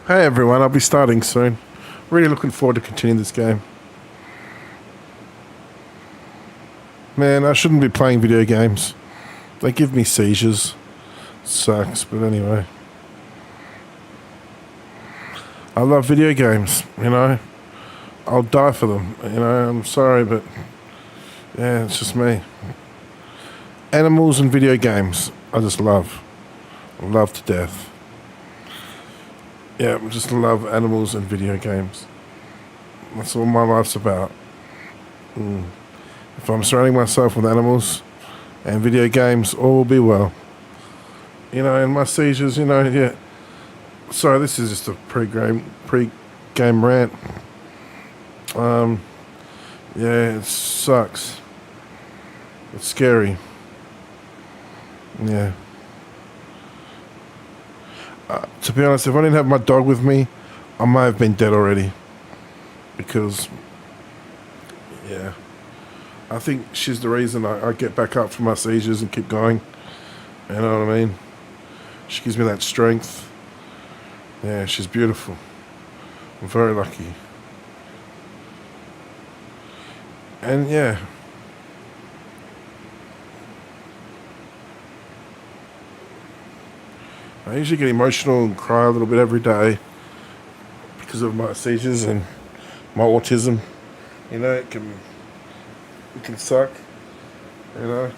Hey everyone, I'll be starting soon. Really looking forward to continuing this game. Man, I shouldn't be playing video games. They give me seizures. Sucks, but anyway. I love video games, you know. I'll die for them, you know. I'm sorry, but yeah, it's just me. Animals and video games, I just love. I love to death. Yeah, I just love animals and video games. That's all my life's about. If I'm surrounding myself with animals and video games, all will be well. You know, and my seizures, you know, yeah. Sorry, this is just a pre-game rant. Yeah, it sucks. It's scary. Yeah. To be honest, if I didn't have my dog with me, I might have been dead already. Because, yeah, I think she's the reason I get back up from my seizures and keep going. You know what I mean? She gives me that strength. Yeah, she's beautiful. I'm very lucky. And yeah. I usually get emotional and cry a little bit every day because of my seizures and my autism. You know, it can suck. You know,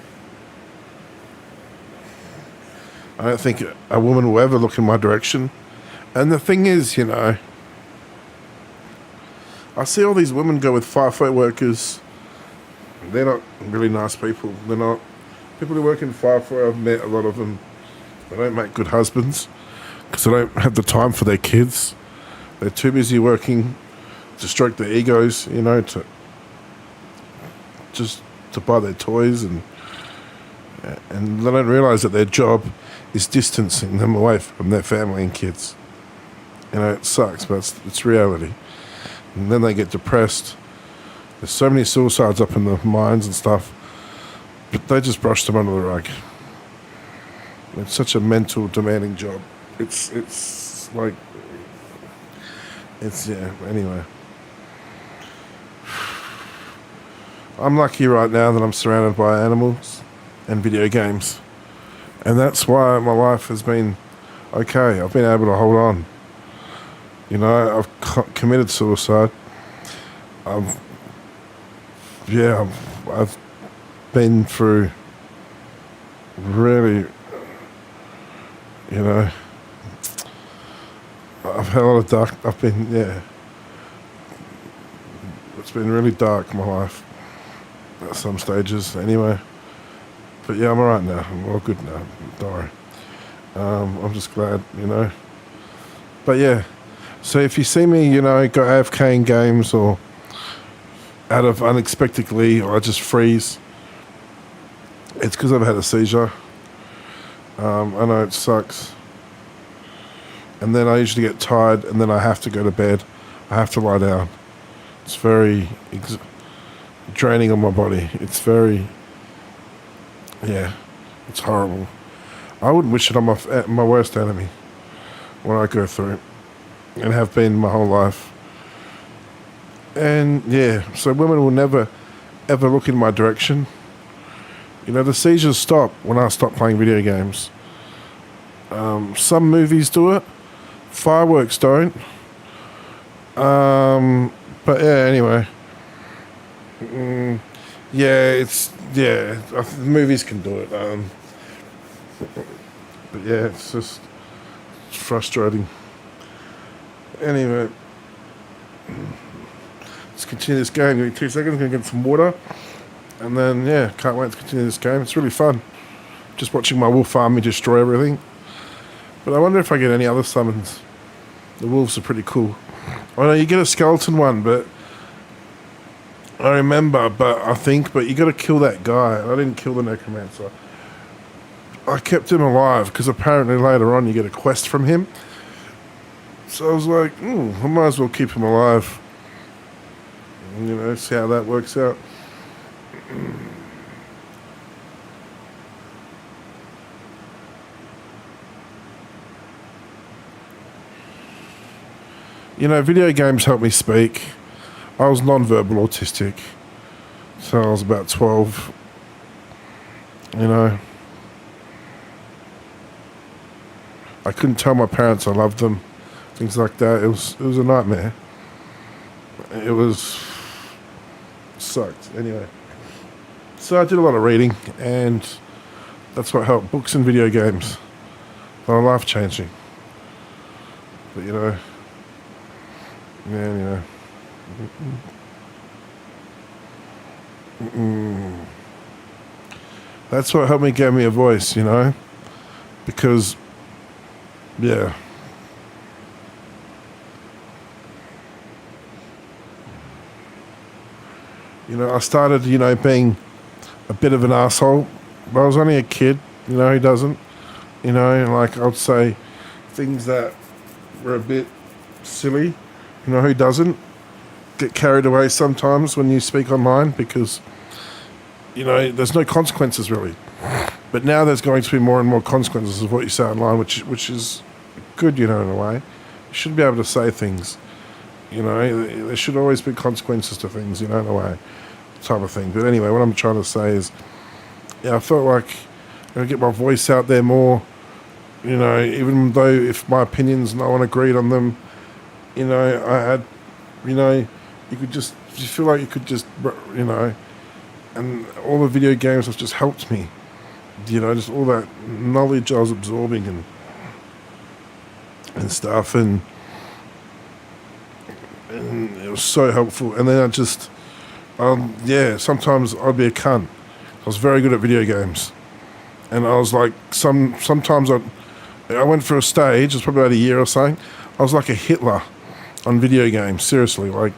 I don't think a woman will ever look in my direction. And the thing is, you know, I see all these women go with firefight workers. They're not really nice people. They're not people who work in firefight. I've met a lot of them. They don't make good husbands because they don't have the time for their kids. They're too busy working to stroke their egos, you know, to just to buy their toys, and they don't realize that their job is distancing them away from their family and kids. You know, it sucks, but it's reality. And then they get depressed. There's so many suicides up in the mines and stuff, but they just brush them under the rug. It's such a mental, demanding job. It's like, yeah, anyway. I'm lucky right now that I'm surrounded by animals and video games. And that's why my life has been okay. I've been able to hold on. You know, I've committed suicide. I've been through really, you know, I've had a lot of dark, it's been really dark, my life, at some stages, anyway. But yeah, I'm alright now, I'm all good now, don't worry. I'm just glad, you know. But yeah, so if you see me, you know, go AFK in games or out of unexpectedly, or I just freeze, it's because I've had a seizure. I know it sucks. And then I usually get tired, and then I have to go to bed. I have to lie down. It's very draining on my body. It's very, yeah, it's horrible. I wouldn't wish it on my worst enemy when I go through it, and have been my whole life. And yeah, so women will never, ever look in my direction. You know, the seizures stop when I stop playing video games. Some movies do it. Fireworks don't. But yeah, anyway. Movies can do it. But yeah, it's frustrating. Anyway. Let's continue this game. Give me 2 seconds, I'm going to get some water. And then, yeah, can't wait to continue this game. It's really fun. Just watching my wolf army destroy everything. But I wonder if I get any other summons. The wolves are pretty cool. I know you get a skeleton one, but I think you got to kill that guy. I didn't kill the necromancer. I kept him alive because apparently later on you get a quest from him. So I was like, I might as well keep him alive. You know, see how that works out. Video games help me speak. I was non-verbal autistic, so I was about 12. You know, I couldn't tell my parents I loved them, things like that. It was a nightmare. It was sucked. Anyway, so I did a lot of reading, and that's what helped. Books and video games. They're life changing. But yeah. That's what helped me get me a voice, because yeah. I started, being a bit of an asshole, but I was only a kid, who doesn't, like I would say things that were a bit silly, who doesn't get carried away sometimes when you speak online because, there's no consequences really. But now there's going to be more and more consequences of what you say online, which is good, in a way. You should be able to say things, there should always be consequences to things, in a way, type of thing. But anyway, what I'm trying to say is, I felt like I get my voice out there more, even though if my opinions, no one agreed on them, I had, you feel like you could just, and all the video games have just helped me, just all that knowledge I was absorbing and stuff, and it was so helpful. And then sometimes I'd be a cunt. I was very good at video games, and I was like, sometimes I went for a stage. It was probably about a year or something. I was like a Hitler on video games. Seriously, like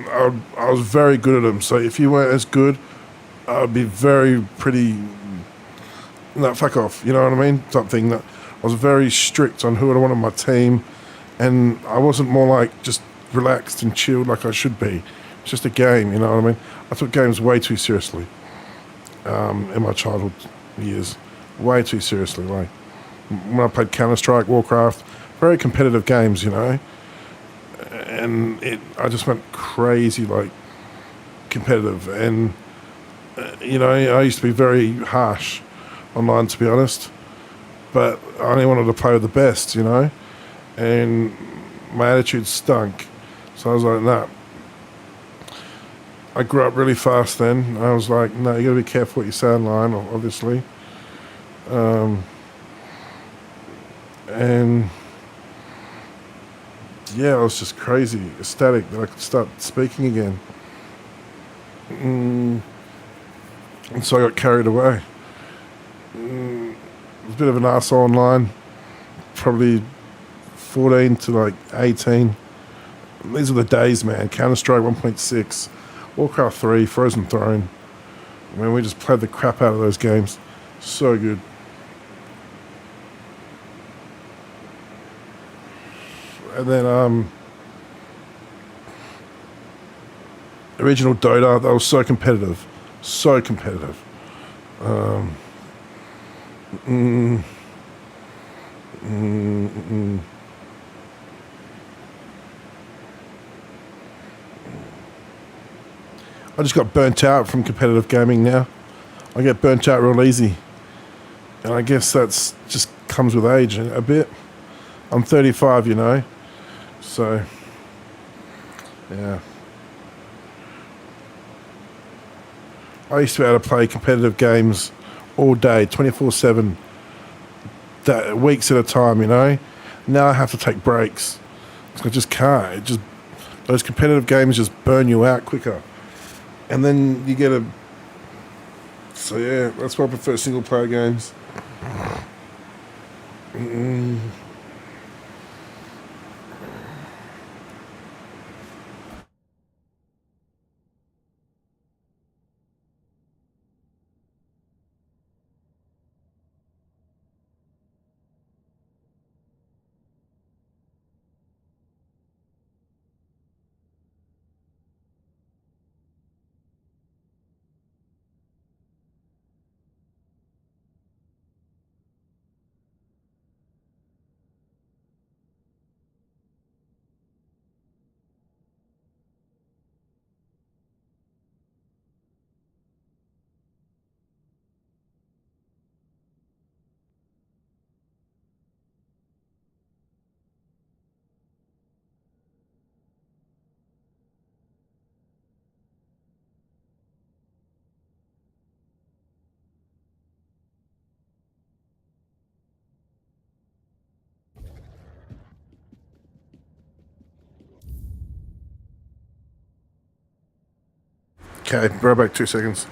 I was very good at them. So if you weren't as good, I'd be pretty. No, fuck off. You know what I mean? Type thing. That I was very strict on who I wanted on my team, and I wasn't more like just relaxed and chilled like I should be. It's just a game. You know what I mean? I took games way too seriously in my childhood years. Way too seriously. Like when I played Counter-Strike, Warcraft, very competitive games, and I just went crazy, like competitive, and I used to be very harsh online, to be honest, but I only wanted to play with the best, and my attitude stunk, so I was like, nah. I grew up really fast then. I was like, no, you got to be careful what you say online, obviously. And yeah, I was just crazy, ecstatic that I could start speaking again. And so I got carried away. I was a bit of an arsehole online, probably 14 to like 18. These are the days, man. Counter-Strike 1.6, Warcraft 3, Frozen Throne. I mean, we just played the crap out of those games. So good. And then original Dota, that was so competitive. So competitive. I just got burnt out from competitive gaming now. I get burnt out real easy. And I guess that's just comes with age a bit. I'm 35, So, yeah. I used to be able to play competitive games all day, 24/7, weeks at a time, Now I have to take breaks. I just can't. Those competitive games just burn you out quicker. And then you get So yeah, that's why I prefer single player games. Okay, right back 2 seconds.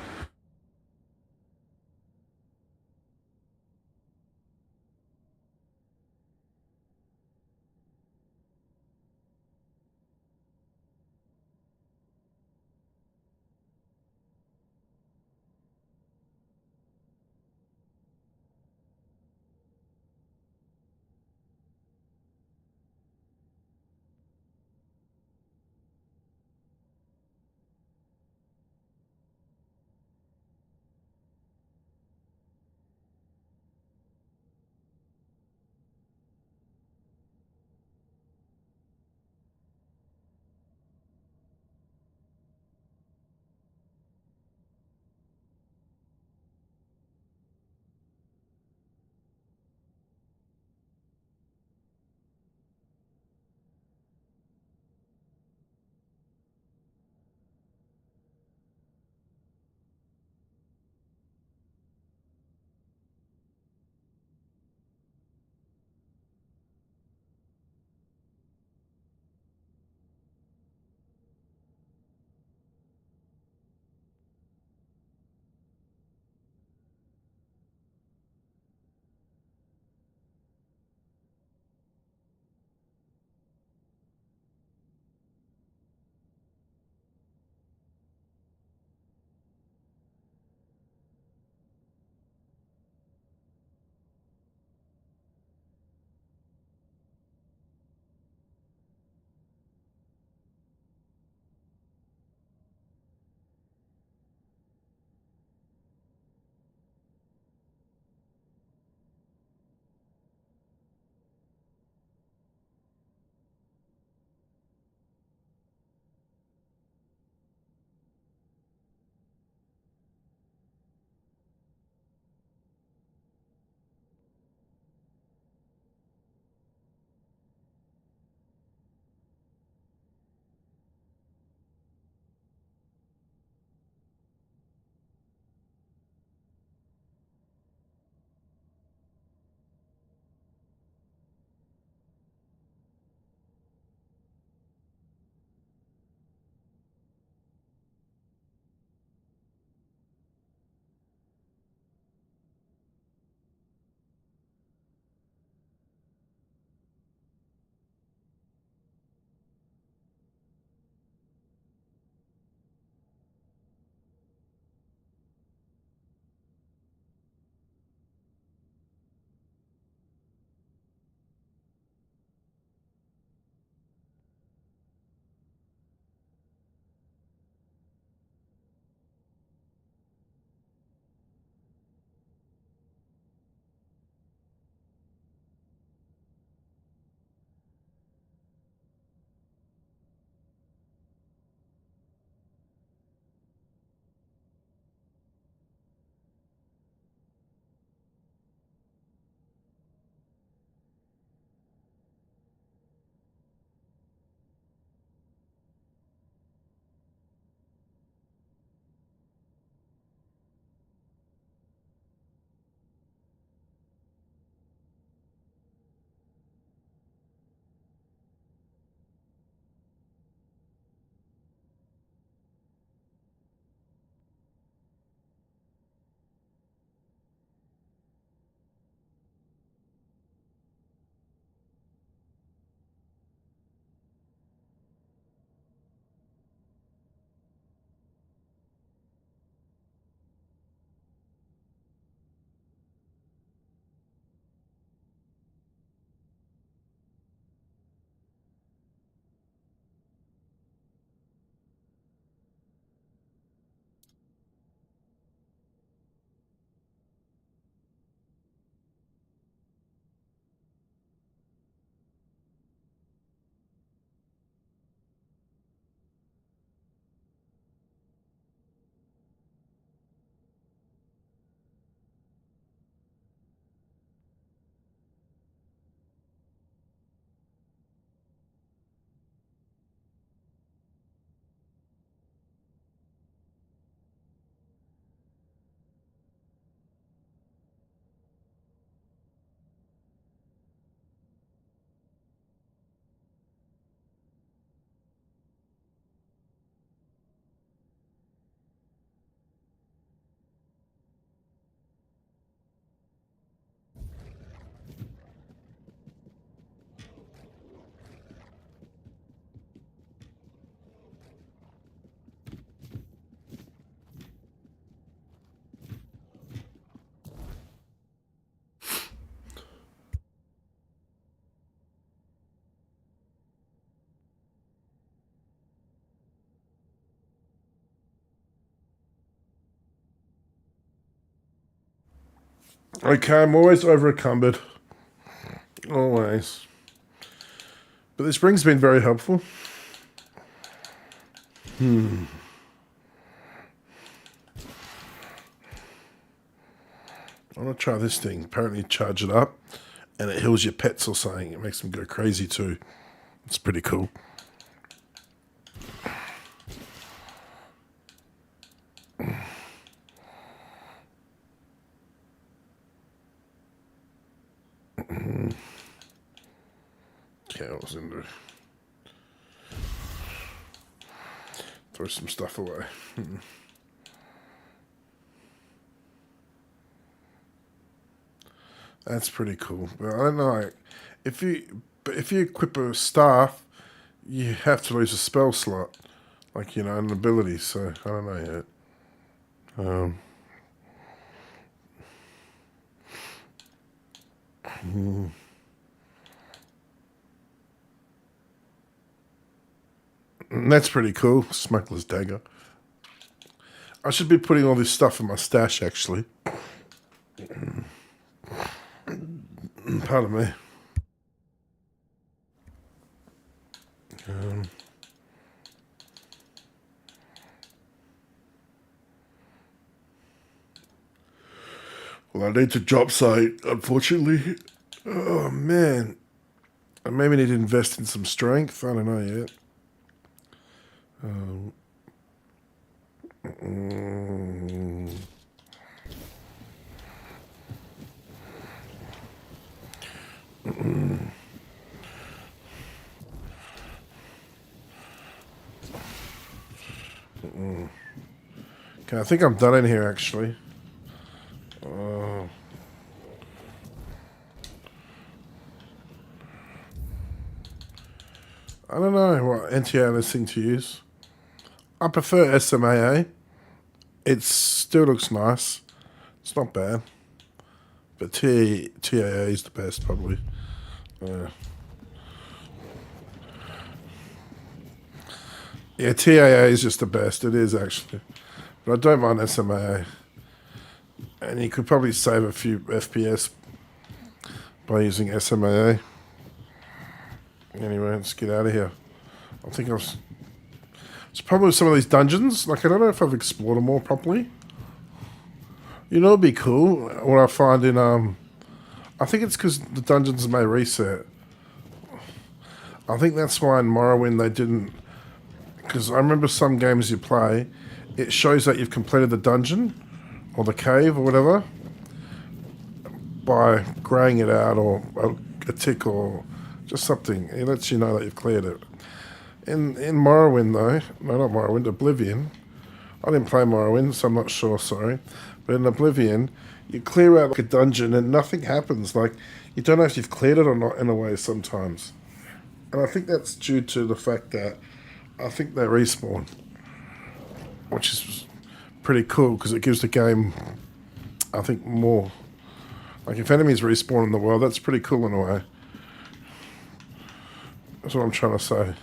Okay, I'm always over encumbered. Always. But this ring's been very helpful. I want to try this thing. Apparently charge it up and it heals your pets or something. It makes them go crazy too. It's pretty cool. Okay, I was in there. Throw some stuff away. That's pretty cool. But I don't know, like, if you equip a staff, you have to lose a spell slot, like, an ability. So I don't know yet. That's pretty cool. Smuggler's dagger. I should be putting all this stuff in my stash, actually. Pardon me. Well, I need to drop site, unfortunately. Oh, man. I maybe need to invest in some strength. I don't know yet. Okay, I think I'm done in here, actually. I don't know what NTA listing to use. I prefer SMAA. It still looks nice. It's not bad. But TAA is the best, probably. Yeah, TAA is just the best. It is, actually. But I don't mind SMAA. And you could probably save a few FPS by using SMAA. Anyway, let's get out of here. I think it's probably some of these dungeons. Like, I don't know if I've explored them all properly. It'd be cool. What I find in, I think it's because the dungeons may reset. I think that's why in Morrowind they didn't. Because I remember some games you play, it shows that you've completed the dungeon or the cave or whatever by graying it out or a tick or just something. It lets you know that you've cleared it. In Morrowind, though, no, not Morrowind, Oblivion. I didn't play Morrowind, so I'm not sure, sorry. But in Oblivion, you clear out like a dungeon and nothing happens. Like, you don't know if you've cleared it or not in a way sometimes. And I think that's due to the fact that I think they respawn, which is pretty cool because it gives the game, I think, more. Like, if enemies respawn in the world, that's pretty cool in a way. That's what I'm trying to say.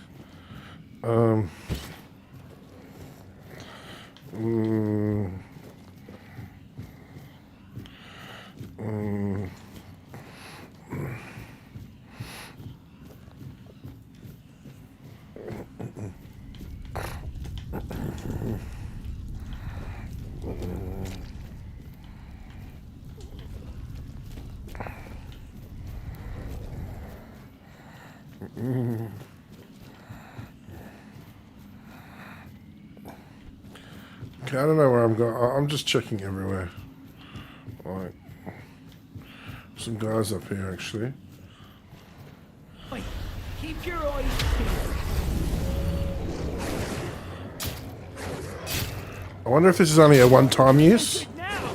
Okay, I don't know where I'm going. I'm just checking everywhere. Like, some guys up here, actually. Wait, keep your eyes peeled. I wonder if this is only a one-time use. Now,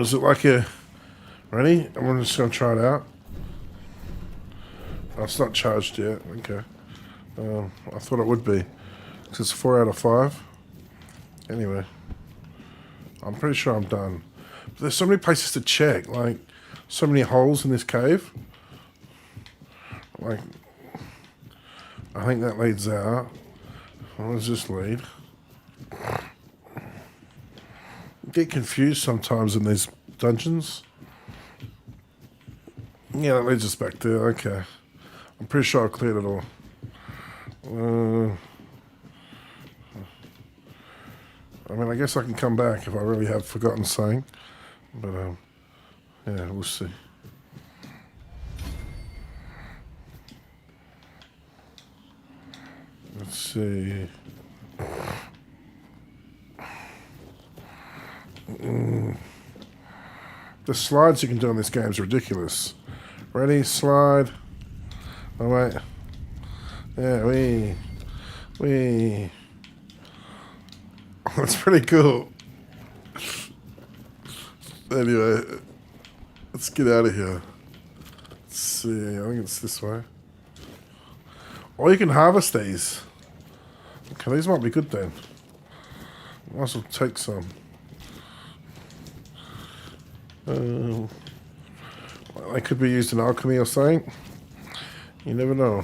Is it like a... Ready? I'm just going to try it out. Oh, it's not charged yet. Okay. I thought it would be. Because it's 4 out of 5. Anyway. I'm pretty sure I'm done. But there's so many places to check. Like, so many holes in this cave. Like, I think that leads out. Where does this lead? get confused sometimes in these dungeons. Yeah, that leads us back there. Okay. I'm pretty sure I cleared it all. I mean, I guess I can come back if I really have forgotten something. But, yeah, we'll see. Let's see. The slides you can do on this game is ridiculous. Ready, slide. Oh, wait. Yeah, wee. That's pretty cool. Anyway, let's get out of here. Let's see, I think it's this way. Or you can harvest these. Okay, these might be good then. Might as well take some. They could be used in alchemy or something. You never know.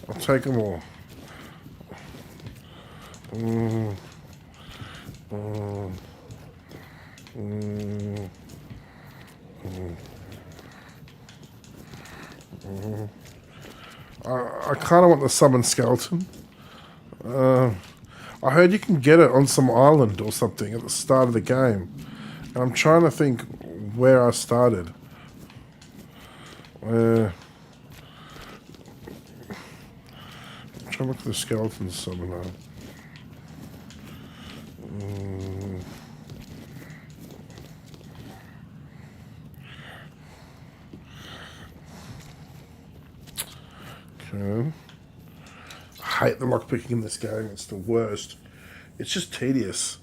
I'll take them all. I kind of want the summon skeleton. I heard you can get it on some island or something at the start of the game. And I'm trying to think where I started. I'm trying to look for the skeleton summoner. Okay. I hate the lockpicking in this game. It's the worst. It's just tedious.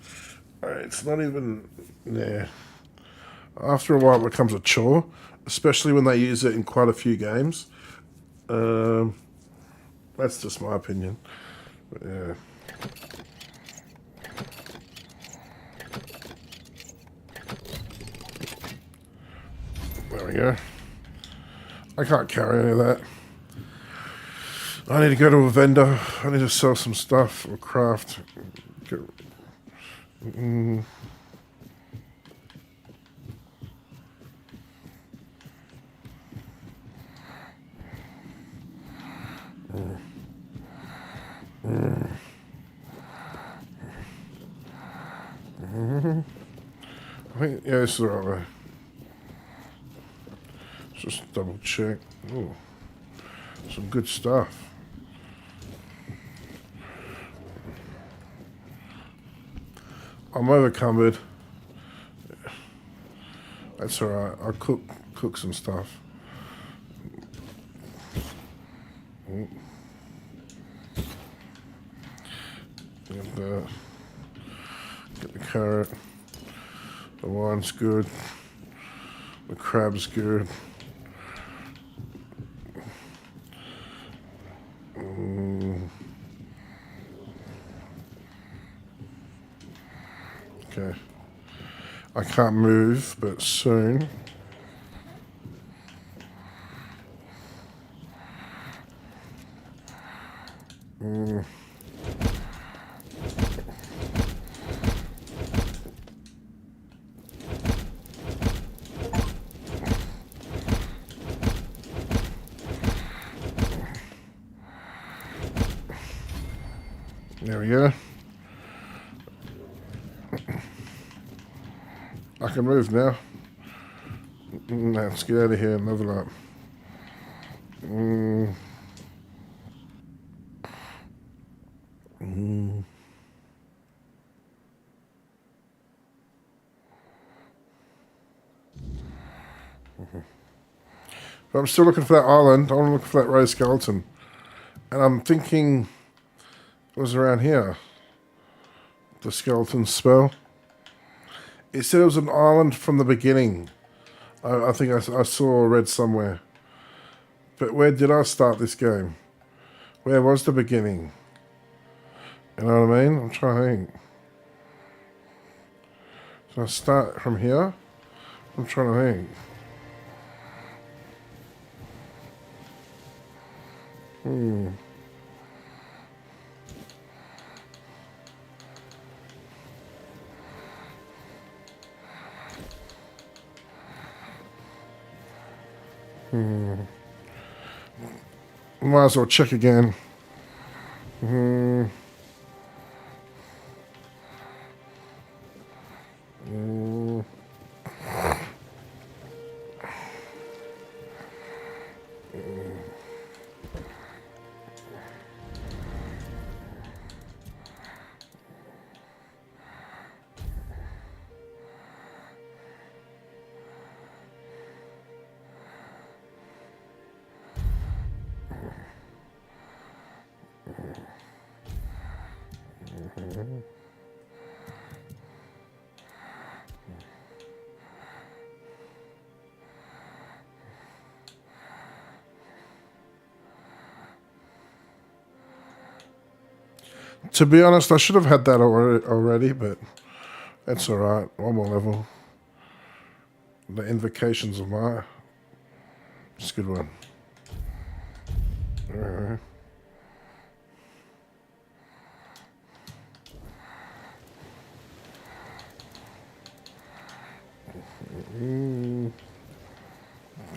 It's not even... Yeah. After a while it becomes a chore, especially when they use it in quite a few games. That's just my opinion. But yeah. There we go. I can't carry any of that. I need to go to a vendor. I need to sell some stuff or craft. I think, yeah, this is the right way. Just double check. Ooh, some good stuff. I'm overcumbered. That's alright. I'll cook some stuff. Get the carrot. The wine's good. The crab's good. Okay. I can't move, but soon. There we go. I can move now. Let's get out of here and level up. But I'm still looking for that island. I want to look for that rose skeleton. And I'm thinking it was around here. The skeleton spell. It said it was an island from the beginning. I think I saw or read somewhere. But where did I start this game? Where was the beginning? You know what I mean? I'm trying to think. So I start from here? I'm trying to think. Might as well check again. To be honest, I should have had that already, but that's alright. One more level. The Invocations of Maya. It's a good one. Alright.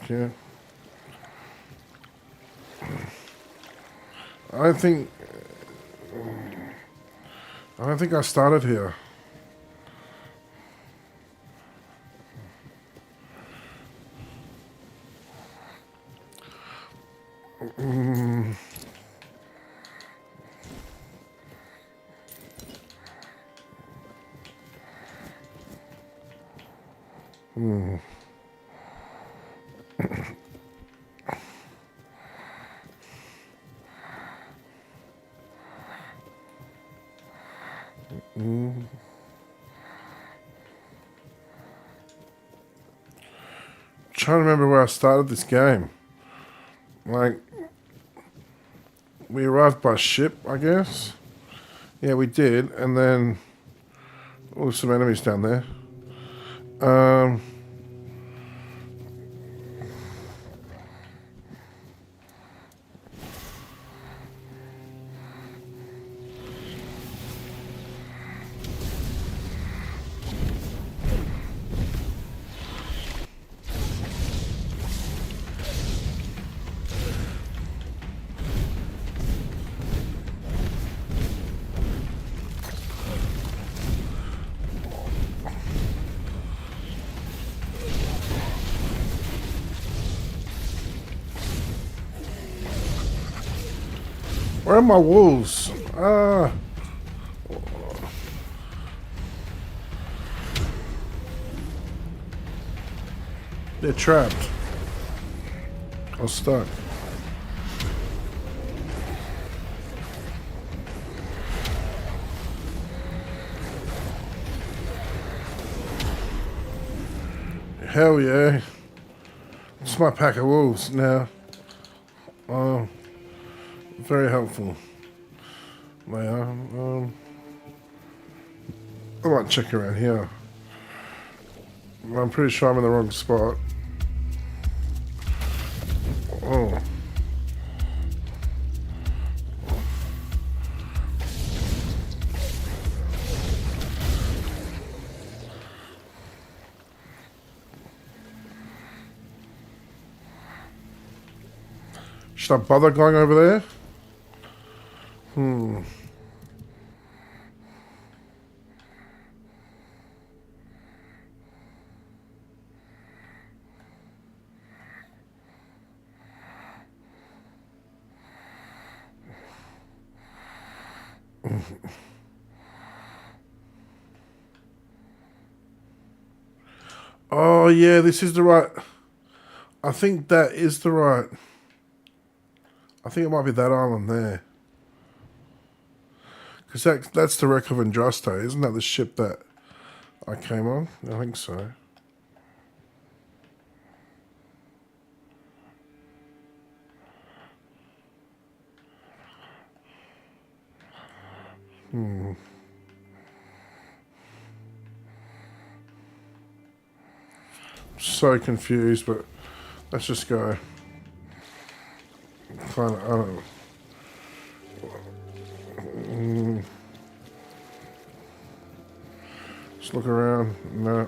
Okay. I don't think I started here. Trying to remember where I started this game. Like, we arrived by ship, I guess. Yeah, we did, and then some enemies down there. Where are my wolves? They're trapped. Or stuck. Hell yeah. It's my pack of wolves now. Oh, very helpful. They are. I might check around here. I'm pretty sure I'm in the wrong spot. Oh. Should I bother going over there? Oh yeah, this is the right. I think that is the right. I think it might be that island there. Because that's the wreck of Andraste, isn't that the ship that I came on? I think so. So confused, but let's just go. Find it. I don't know. Just look around. No.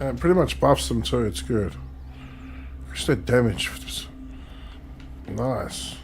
And it pretty much buffs them too, it's good. Increase their damage. Nice.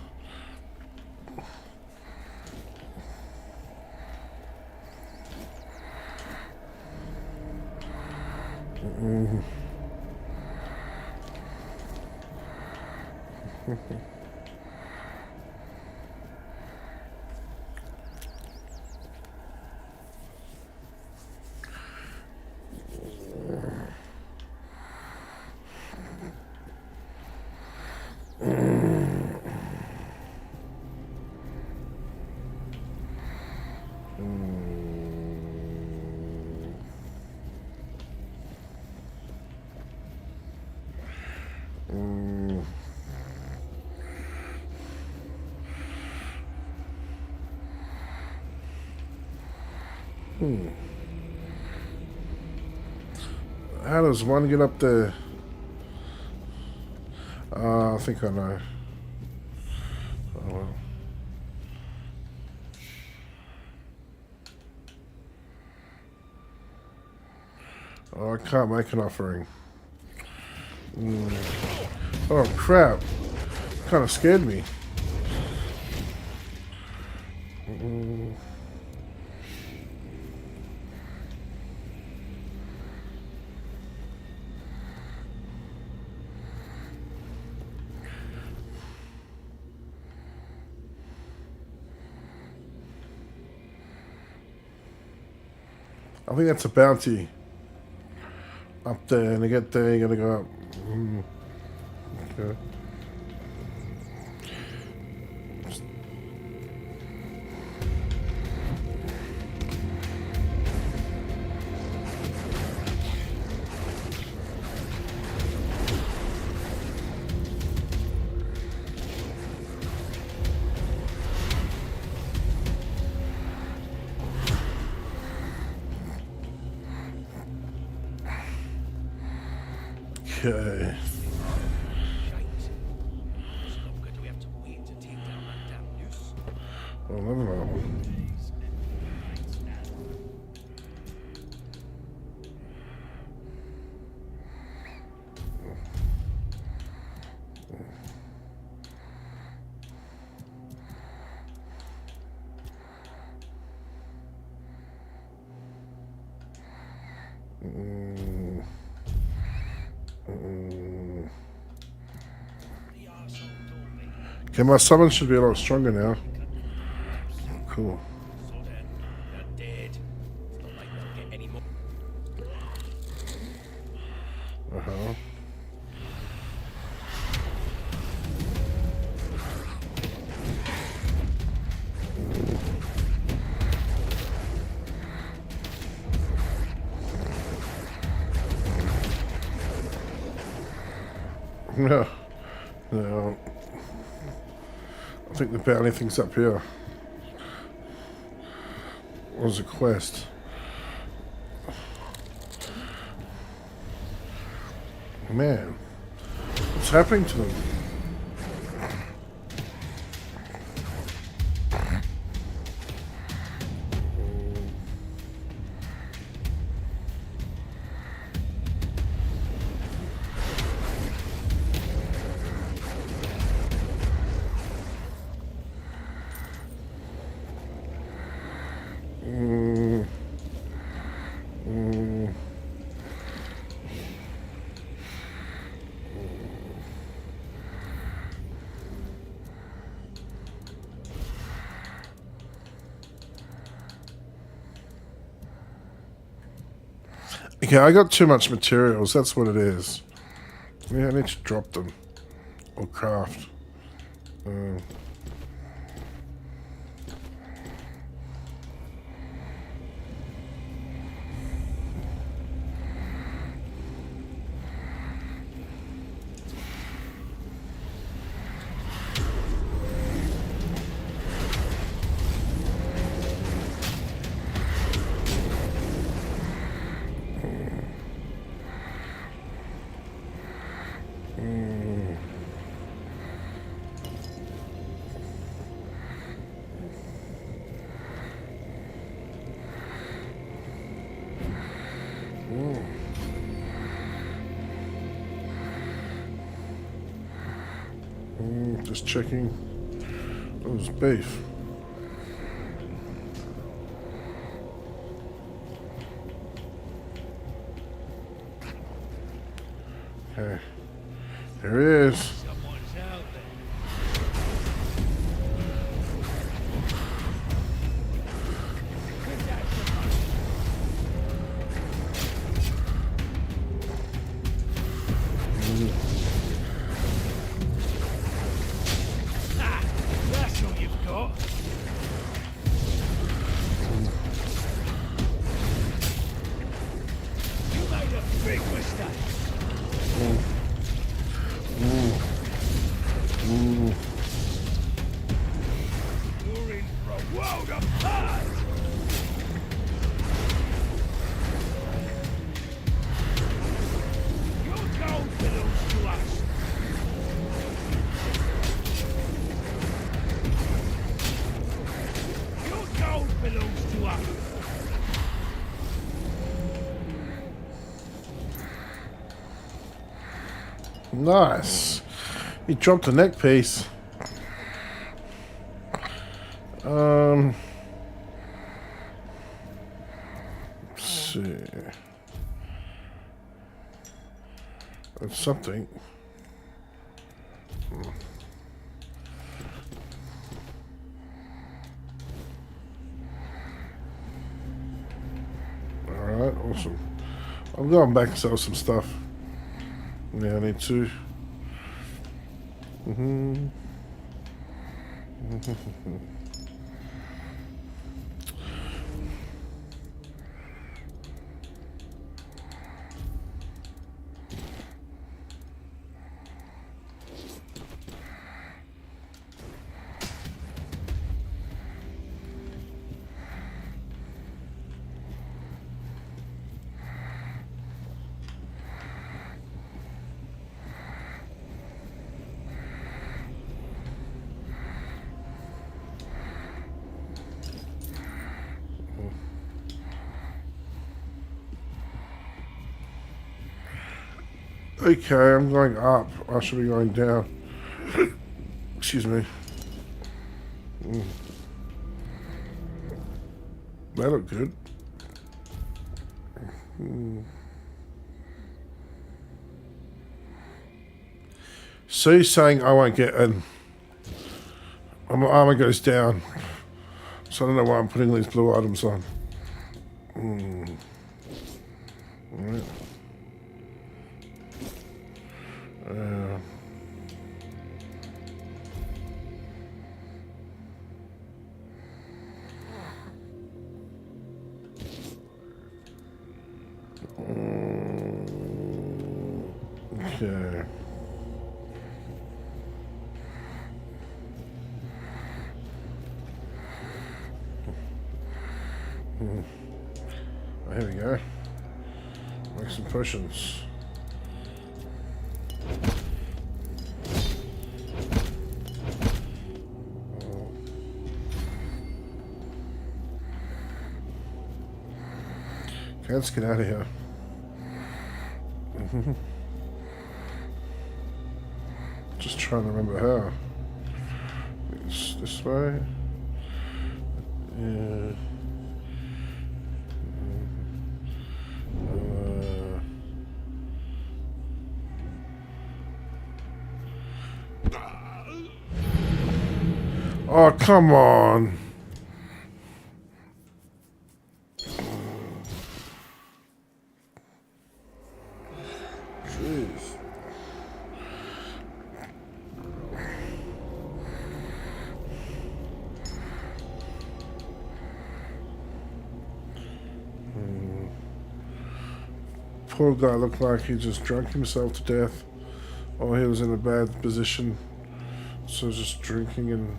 How does one get up there? I think I know. Oh well. Oh, I can't make an offering. Oh crap! Kind of scared me. I think that's a bounty. Up there, and to get there, you gotta go up. Okay. Okay. How long do we have to wait to take down that damn noose? Oh, I don't know. The arsehole told me. Okay, my summon should be a lot stronger now. Cool. So then, they're dead. It's not like they'll get any more. Uh-huh. No. No. I think the bounty thing's up here. What was a quest? Man. What's happening to them? Okay, I got too much materials. That's what it is. Yeah, I need to drop them. Or craft. Mm. Mm. Just checking. Oh, it's beef. Okay. There he is. Someone's out there. Ah, that's all you've got. You made a big mistake. You're in for a world apart. Your gold belongs to us. Your gold belongs to us. Nice. He dropped a neck piece. Let's see. That's something. Alright, awesome. I'm going back and sell some stuff. Yeah, I need to. Okay, I'm going up. I should be going down. Excuse me. That looked good. So you're saying I won't get an... My armor goes down. So I don't know why I'm putting these blue items on. Alright. Okay. Oh, here we go. Make some potions. Okay, let's get out of here. Just trying to remember how. It's this way. Yeah. Oh, come on. Jeez. Poor guy looked like he just drank himself to death, or he was in a bad position, so just drinking and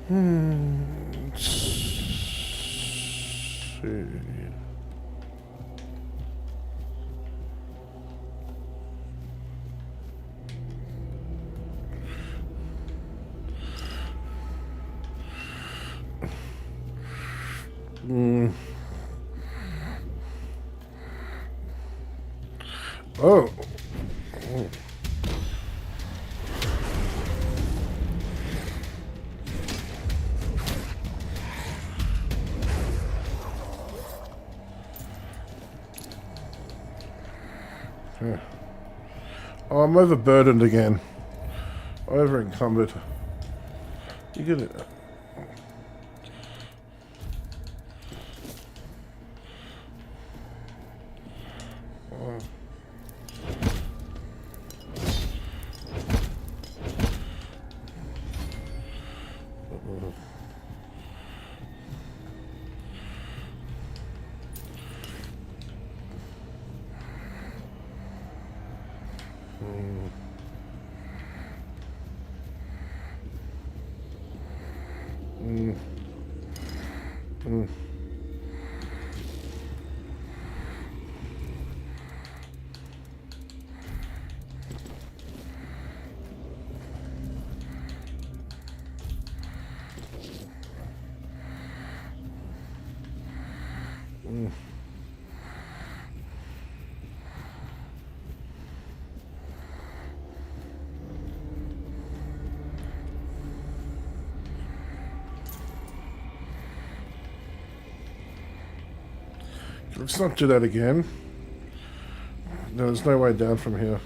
Let's see. Oh. Yeah. Oh, I'm overburdened again. Over encumbered. You get it. Let's not do that again. No, there's no way down from here.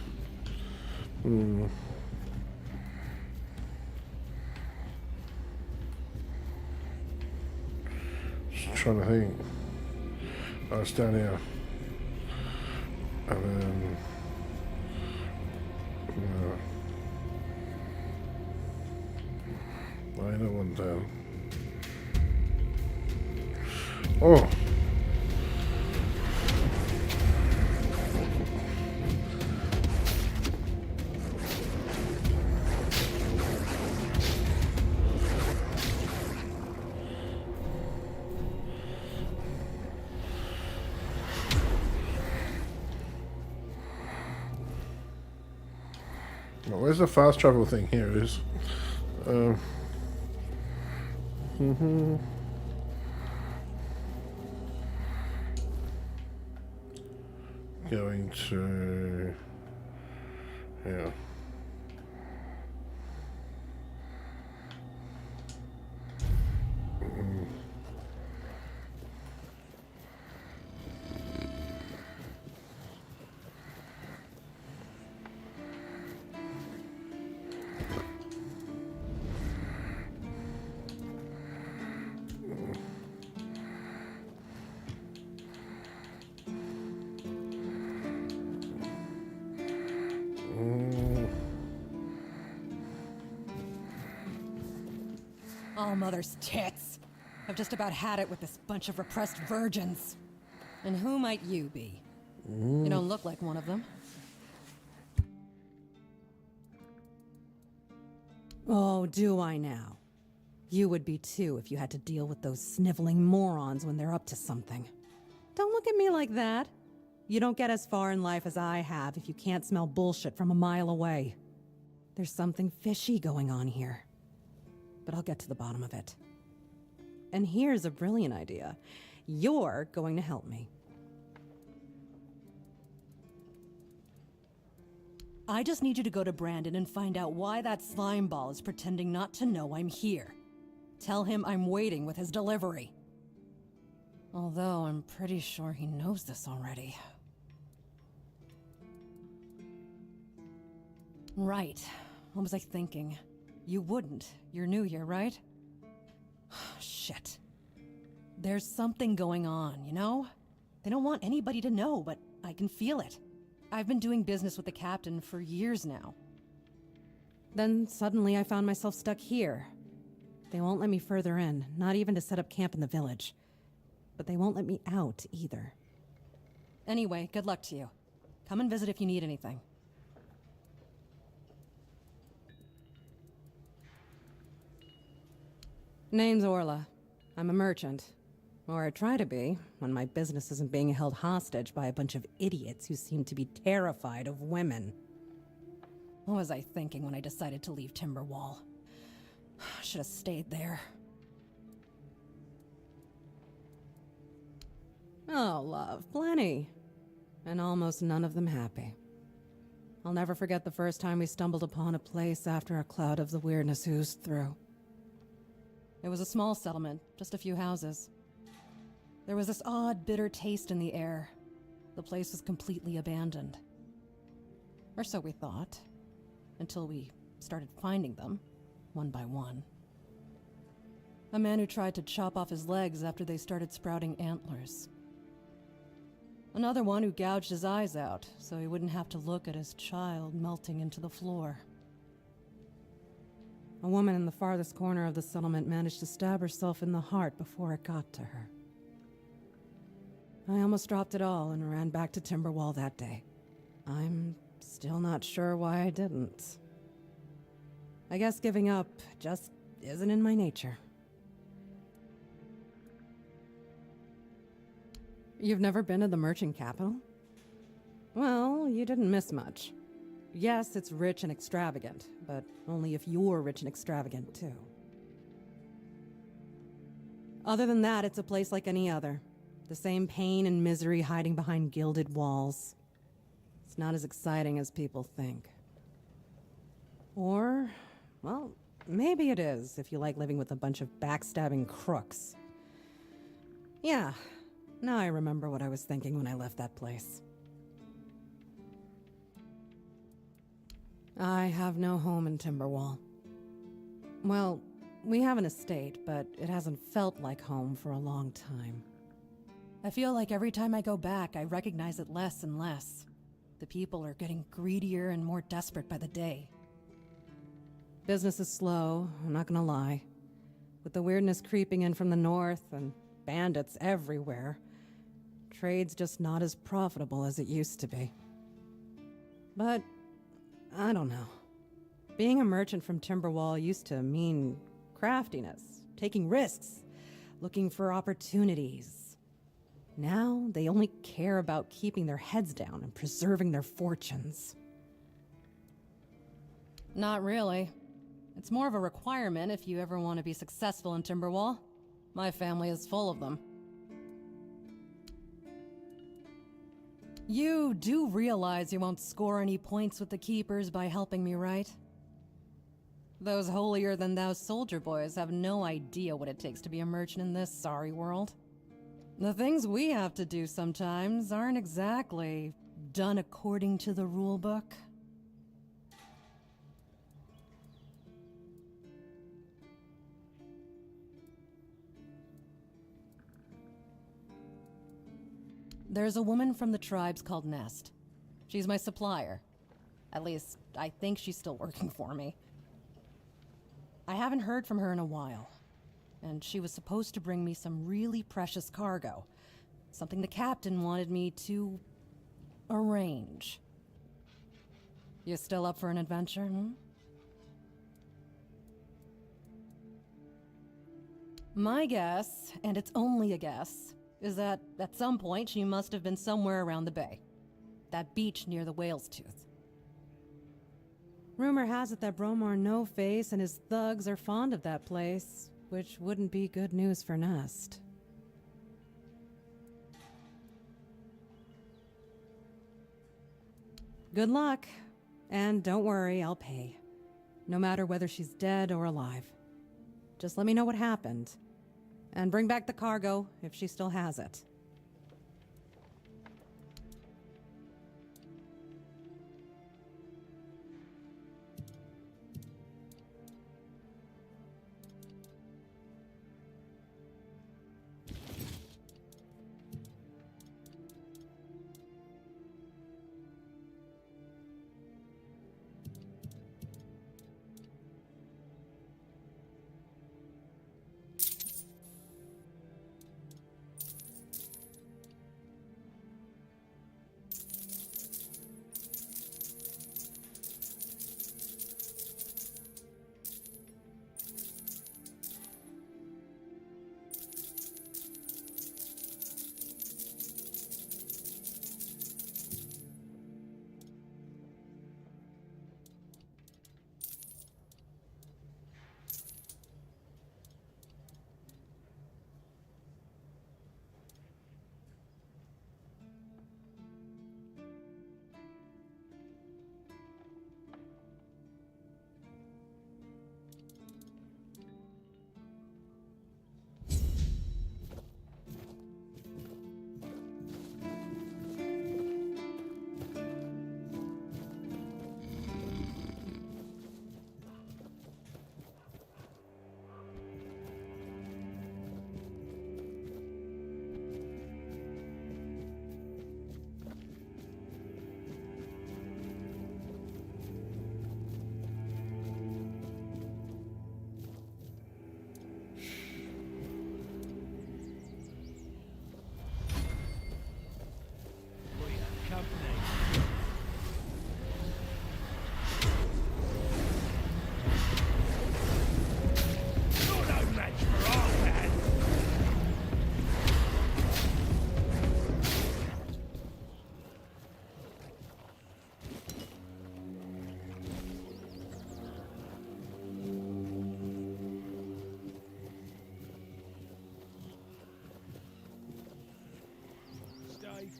Just trying to think. Oh, it's down here. And then... I don't want down. Oh! Well, where's the fast travel thing? Here it is. Going to... Yeah. Oh, mother's tits. I've just about had it with this bunch of repressed virgins. And who might you be? You don't look like one of them. Oh, do I now? You would be too if you had to deal with those sniveling morons when they're up to something. Don't look at me like that. You don't get as far in life as I have if you can't smell bullshit from a mile away. There's something fishy going on here. But I'll get to the bottom of it. And here's a brilliant idea. You're going to help me. I just need you to go to Brandon and find out why that slime ball is pretending not to know I'm here. Tell him I'm waiting with his delivery. Although I'm pretty sure he knows this already. Right. What was I thinking? You wouldn't. You're new here, right? Shit. There's something going on, you know? They don't want anybody to know, but I can feel it. I've been doing business with the captain for years now. Then suddenly I found myself stuck here. They won't let me further in, not even to set up camp in the village. But they won't let me out either. Anyway, good luck to you. Come and visit if you need anything. Name's Orla. I'm a merchant. Or I try to be, when my business isn't being held hostage by a bunch of idiots who seem to be terrified of women. What was I thinking when I decided to leave Timberwall? Should have stayed there. Oh, love, plenty. And almost none of them happy. I'll never forget the first time we stumbled upon a place after a cloud of the weirdness oozed through. It was a small settlement, just a few houses. There was this odd, bitter taste in the air. The place was completely abandoned. Or so we thought. Until we started finding them, one by one. A man who tried to chop off his legs after they started sprouting antlers. Another one who gouged his eyes out so he wouldn't have to look at his child melting into the floor. A woman in the farthest corner of the settlement managed to stab herself in the heart before it got to her. I almost dropped it all and ran back to Timberwall that day. I'm still not sure why I didn't. I guess giving up just isn't in my nature. You've never been to the merchant capital? Well, you didn't miss much. Yes, it's rich and extravagant, but only if you're rich and extravagant too. Other than that, it's a place like any other. The same pain and misery hiding behind gilded walls. It's not as exciting as people think. Or, well, maybe it is if you like living with a bunch of backstabbing crooks. Yeah, now I remember what I was thinking when I left that place. I have no home in Timberwall. Well, we have an estate, but it hasn't felt like home for a long time. I feel like every time I go back, I recognize it less and less. The people are getting greedier and more desperate by the day. Business is slow, I'm not gonna lie. With the weirdness creeping in from the north and bandits everywhere, trade's just not as profitable as it used to be. But I don't know. Being a merchant from Timberwall used to mean craftiness, taking risks, looking for opportunities. Now they only care about keeping their heads down and preserving their fortunes. Not really. It's more of a requirement if you ever want to be successful in Timberwall. My family is full of them. You do realize you won't score any points with the Keepers by helping me, right? Those holier-than-thou soldier boys have no idea what it takes to be a merchant in this sorry world. The things we have to do sometimes aren't exactly done according to the rule book. There's a woman from the tribes called Nest. She's my supplier. At least, I think she's still working for me. I haven't heard from her in a while. And she was supposed to bring me some really precious cargo. Something the captain wanted me to arrange. You still up for an adventure, hmm? My guess, and it's only a guess, is that at some point she must have been somewhere around the bay. That beach near the Whale's Tooth. Rumor has it that Bromar No-Face and his thugs are fond of that place, which wouldn't be good news for Nest. Good luck. And don't worry, I'll pay. No matter whether she's dead or alive. Just let me know what happened. And bring back the cargo, if she still has it.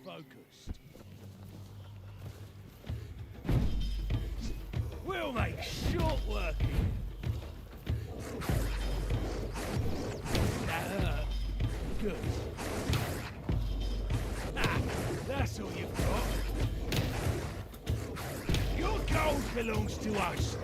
focused. We'll make short work. Good. Ah, that's all you've got. Your gold belongs to us.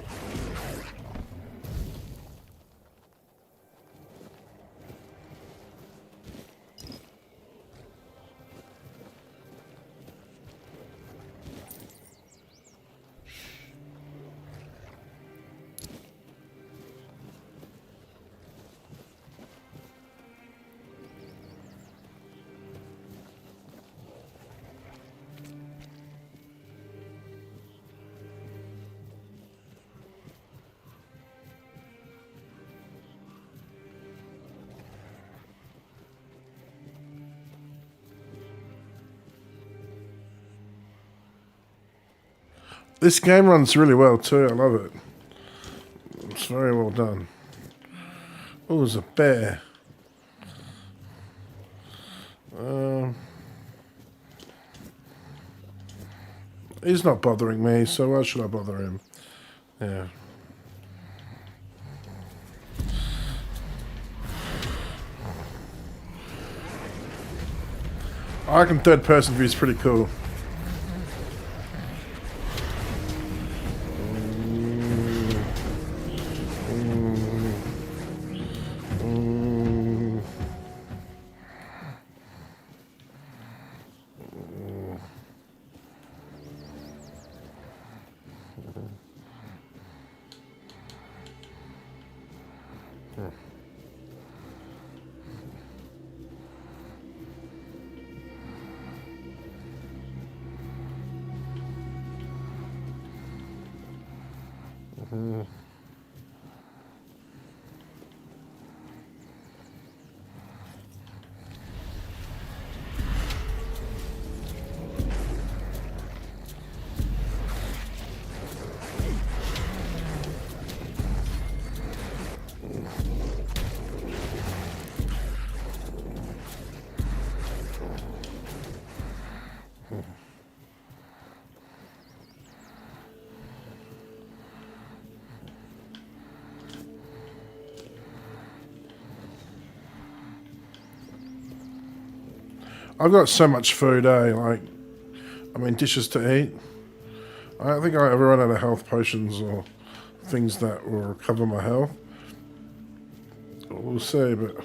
This game runs really well too. I love it. It's very well done. Oh, there's a bear. He's not bothering me, so why should I bother him? Yeah. I reckon third person view is pretty cool. I've got so much food, like, I mean, dishes to eat. I don't think I ever run out of health potions or things that will recover my health. We'll see, but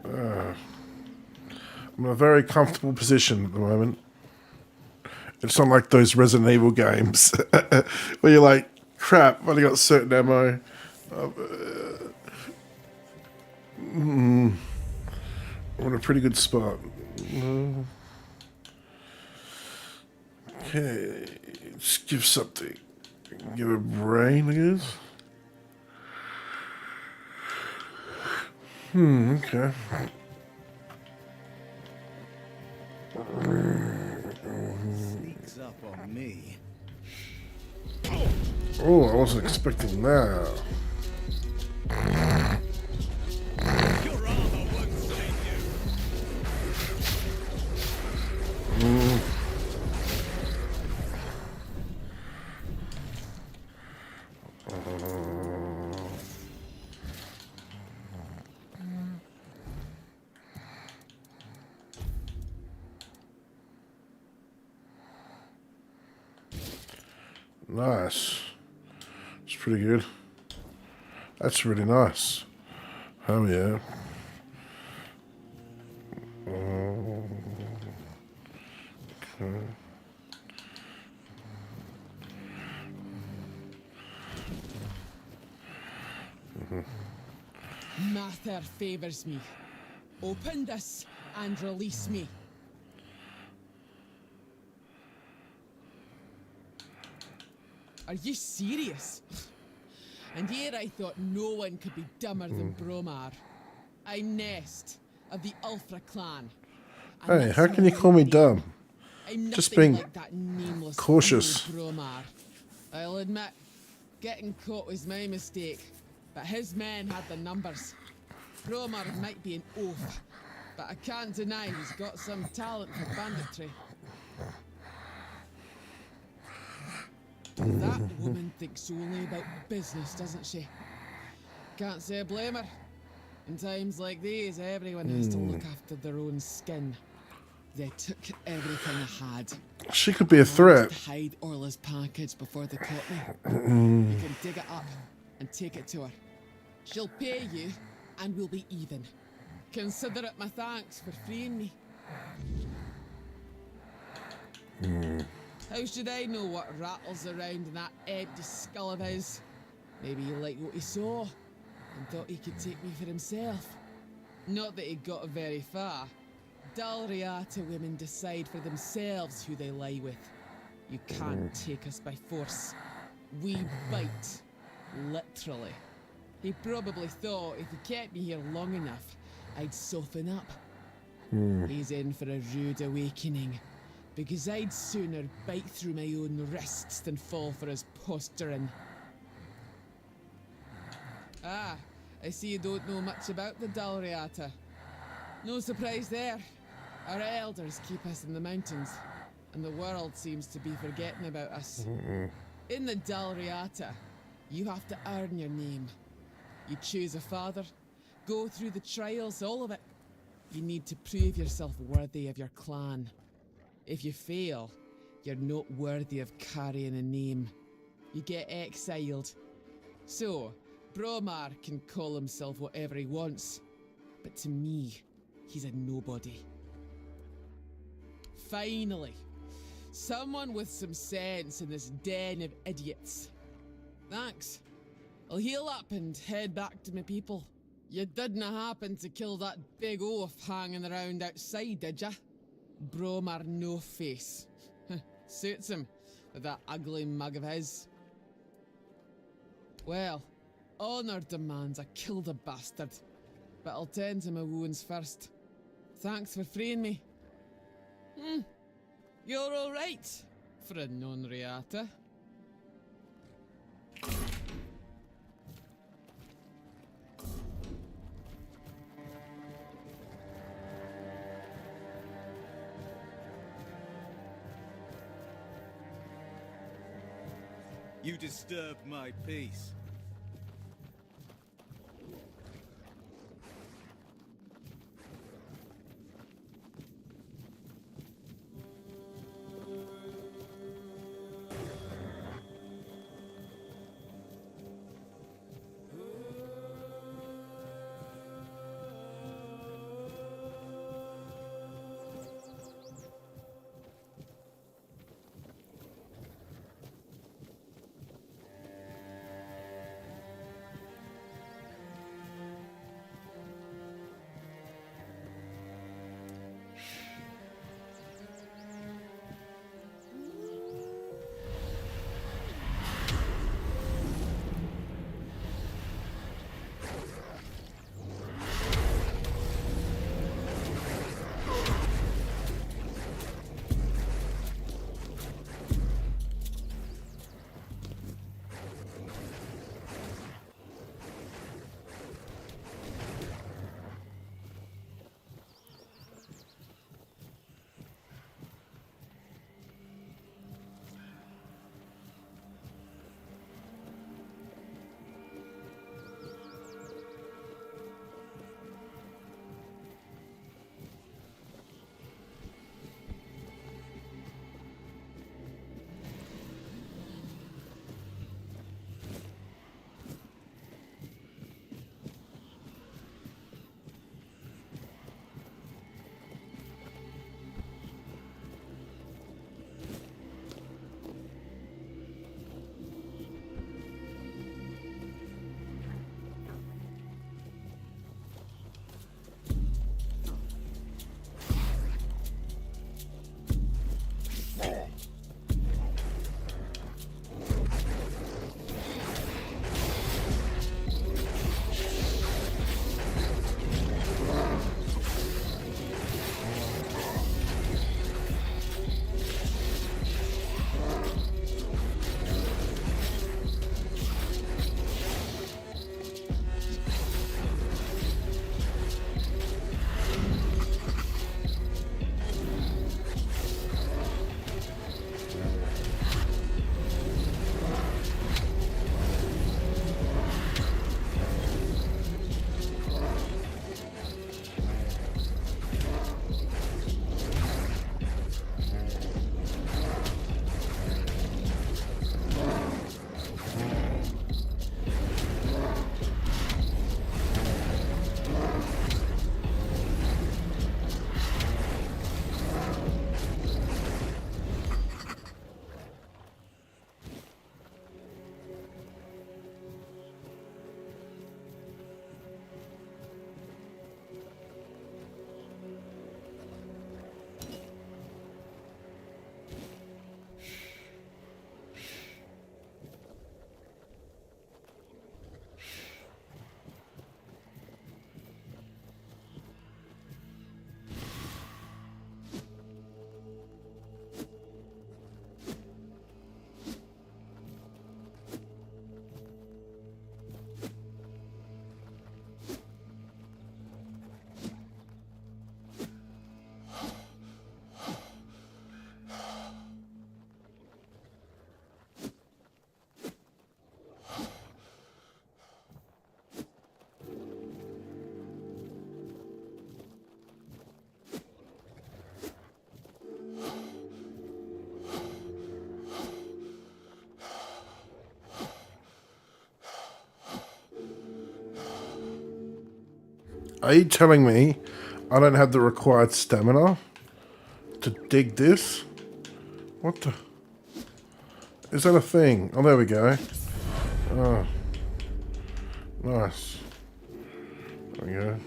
I'm in a very comfortable position at the moment. It's not like those Resident Evil games where you're like, crap, I've only got certain ammo. I'm in a pretty good spot. Okay, let's give something. Give a brain, I guess. Okay. Sneaks up on me. Oh, I wasn't expecting that. Your armor won't save you. Nice. It's pretty good. That's really nice. Oh yeah. Okay. Master favors me. Open this and release me. Are you serious? And here I thought no one could be dumber than Bromar. I'm Nest of the Ulfra clan. And Hey, that's how can you my call me name. dumb? I'm Just nothing being like that nameless cautious. fool Bromar. I'll admit, getting caught was my mistake, but his men had the numbers. Bromar might be an oaf, but I can't deny he's got some talent for banditry. That woman thinks only about business, doesn't she? Can't say I blame her. In times like these, everyone has to look after their own skin. They took everything I had. She could be a I threat. managed to hide Orla's package before they caught me. You can dig it up and take it to her. She'll pay you, and we'll be even. Consider it my thanks for freeing me. How should I know what rattles around in that empty skull of his? Maybe he liked what he saw and thought he could take me for himself. Not that he got very far. Dalriata women decide for themselves who they lie with. You can't take us by force. We bite, literally. He probably thought if he kept me here long enough, I'd soften up. He's in for a rude awakening, because I'd sooner bite through my own wrists than fall for his posturing. Ah, I see you don't know much about the Dalriata. No surprise there. Our elders keep us in the mountains, and the world seems to be forgetting about us. In the Dalriata, you have to earn your name. You choose a father, go through the trials, all of it. You need to prove yourself worthy of your clan. If you fail, you're not worthy of carrying a name. You get exiled. So, Bromar can call himself whatever he wants, but to me, he's a nobody. Finally, someone with some sense in this den of idiots. Thanks. I'll heal up and head back to my people. You didn't happen to kill that big oaf hanging around outside, did ya? Bromar no face. Suits him, with that ugly mug of his. Well, honor demands I kill the bastard, but I'll tend to my wounds first. Thanks for freeing me. You're alright, for a non-reata. You disturbed my peace. Are you telling me I don't have the required stamina to dig this? What the? Is that a thing? Oh, there we go. Oh. Nice. There we go.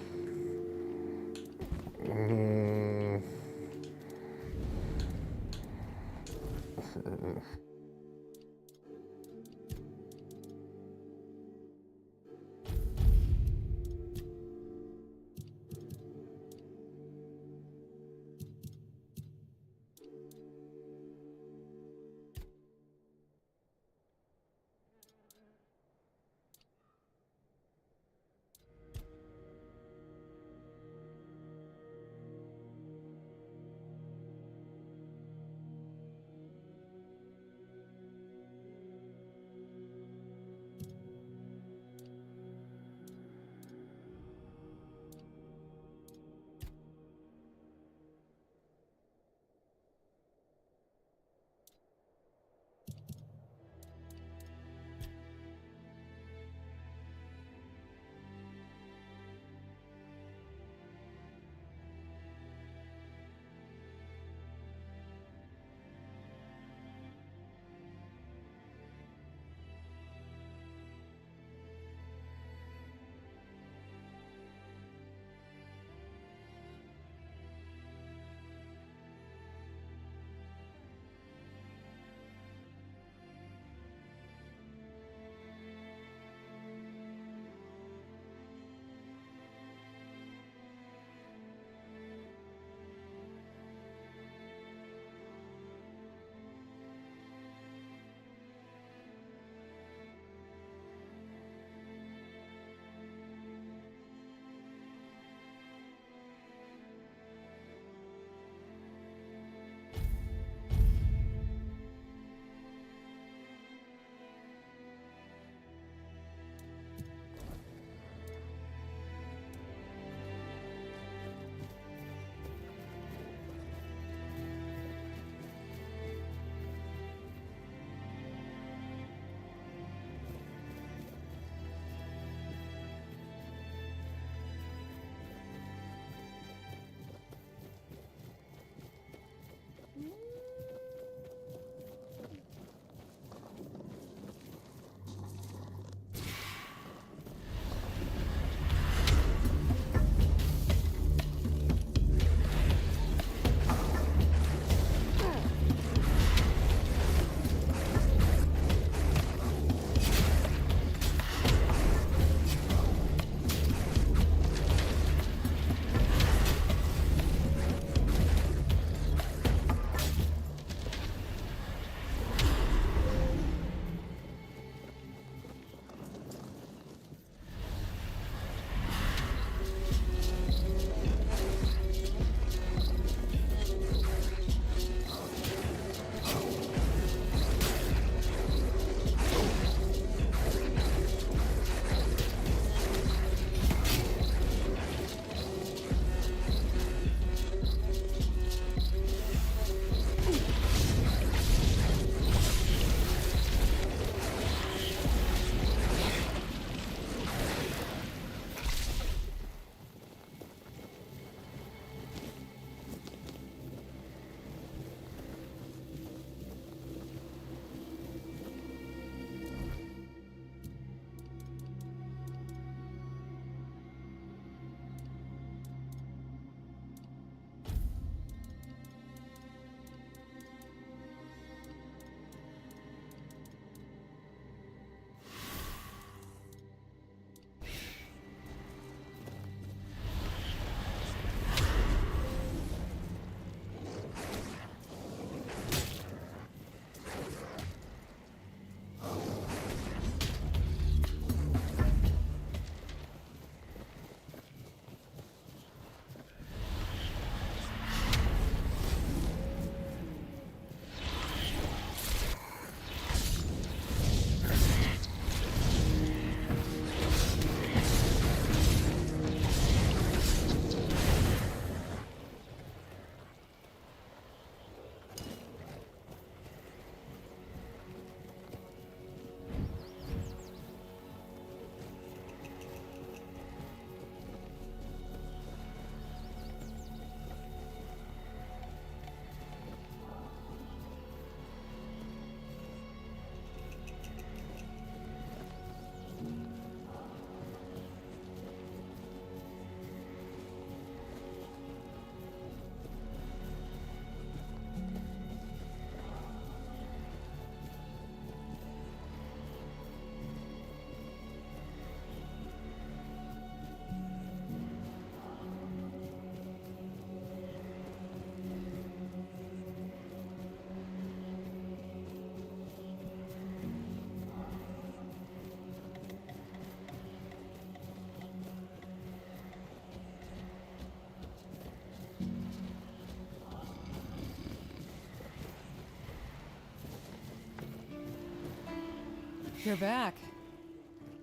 You're back.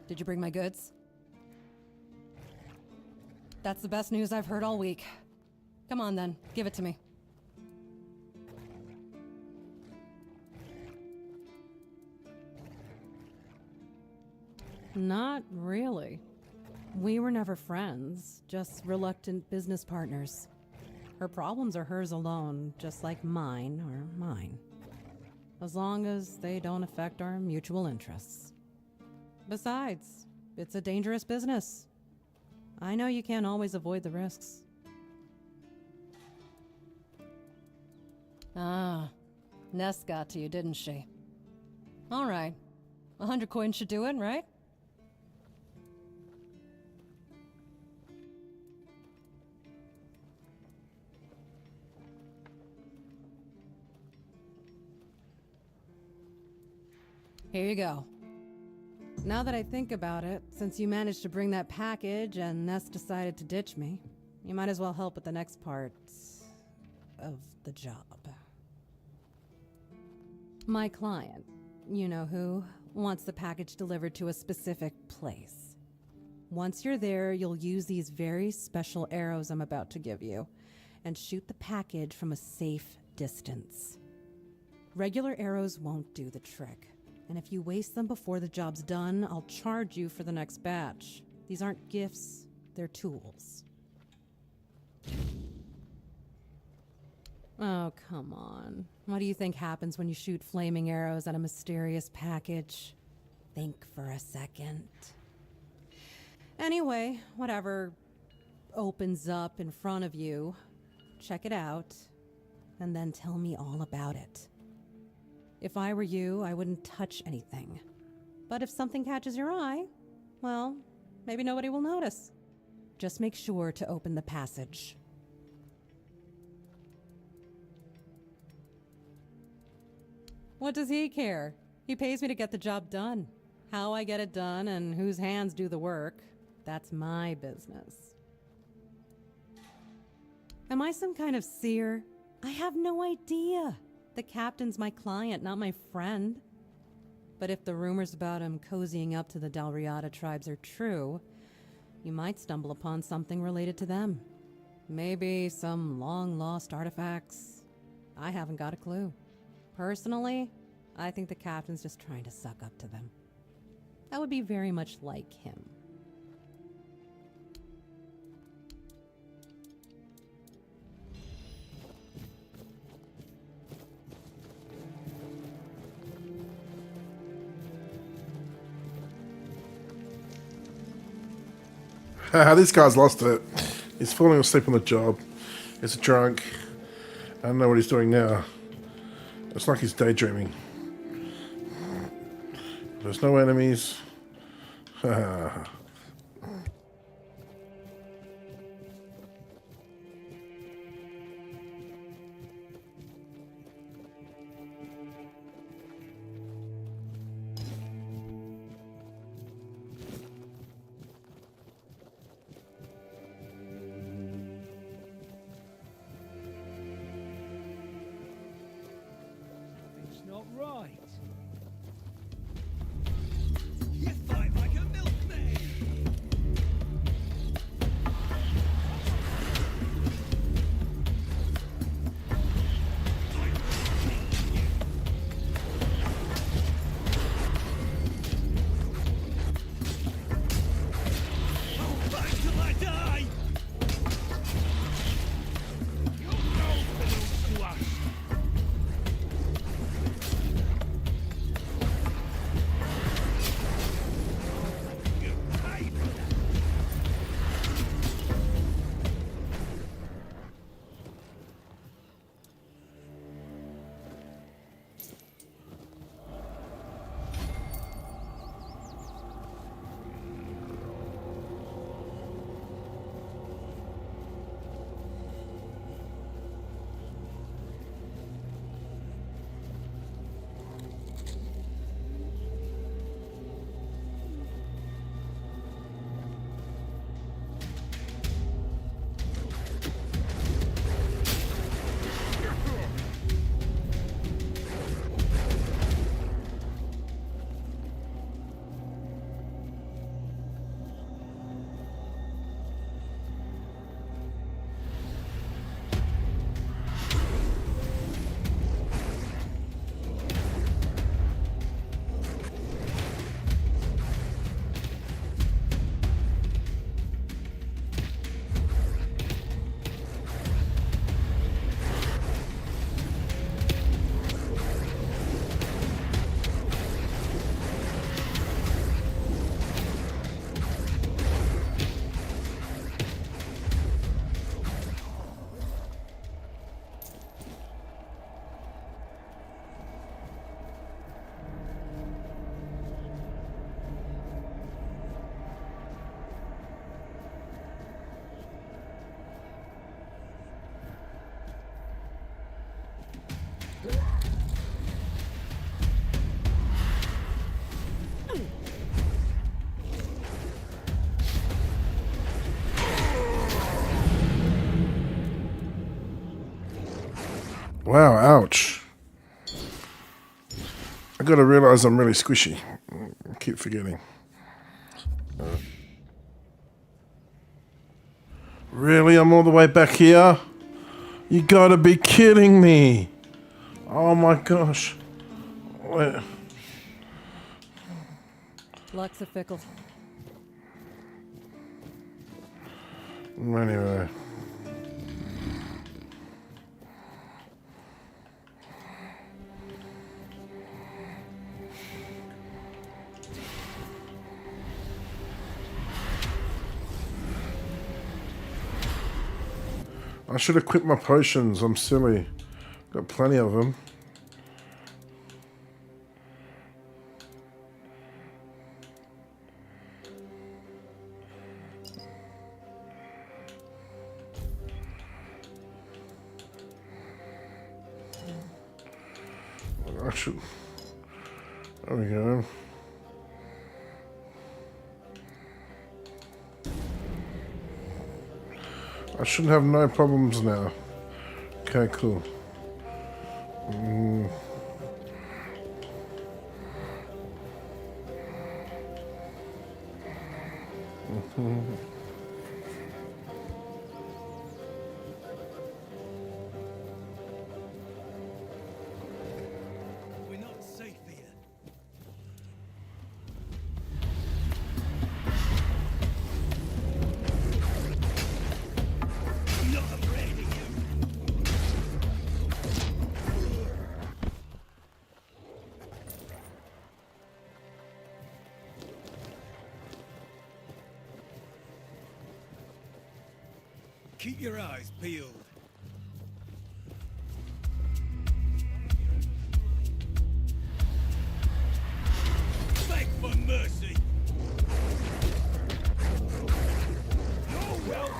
Did you bring my goods? That's the best news I've heard all week. Come on then, give it to me. Not really. We were never friends, just reluctant business partners. Her problems are hers alone, just like mine are mine. As long as they don't affect our mutual interests. Besides, it's a dangerous business. I know you can't always avoid the risks. Ah, Ness got to you, didn't she? All right. 100 coins should do it, right? Here you go. Now that I think about it, since you managed to bring that package and Ness decided to ditch me, you might as well help with the next part of the job. My client, you know who, wants the package delivered to a specific place. Once you're there, you'll use these very special arrows I'm about to give you and shoot the package from a safe distance. Regular arrows won't do the trick. And if you waste them before the job's done, I'll charge you for the next batch. These aren't gifts, they're tools. Oh, come on. What do you think happens when you shoot flaming arrows at a mysterious package? Think for a second. Anyway, whatever opens up in front of you, check it out, and then tell me all about it. If I were you, I wouldn't touch anything. But if something catches your eye, well, maybe nobody will notice. Just make sure to open the passage. What does he care? He pays me to get the job done. How I get it done and whose hands do the work, that's my business. Am I some kind of seer? I have no idea. The captain's my client, not my friend. But if the rumors about him cozying up to the Dalriada tribes are true, you might stumble upon something related to them. Maybe some long-lost artifacts. I haven't got a clue. Personally, I think the captain's just trying to suck up to them. That would be very much like him. This guy's lost it. He's falling asleep on the job. He's drunk. I don't know what he's doing now. It's like he's daydreaming. There's no enemies. It's not right. You fight like a milkmaid. I'll fight till I die. Your role belongs to us. Wow, ouch. I gotta realize I'm really squishy. I keep forgetting. Really? I'm all the way back here? You gotta be kidding me. Oh my gosh. Wait. Luck's a fickle. Anyway. I should have quit my potions. I'm silly. Got plenty of them. I should. There we go. I should have no problems now. Okay, cool. We're not safe here. I'm not afraid of you. Keep your eyes peeled. Beg for mercy. Oh well.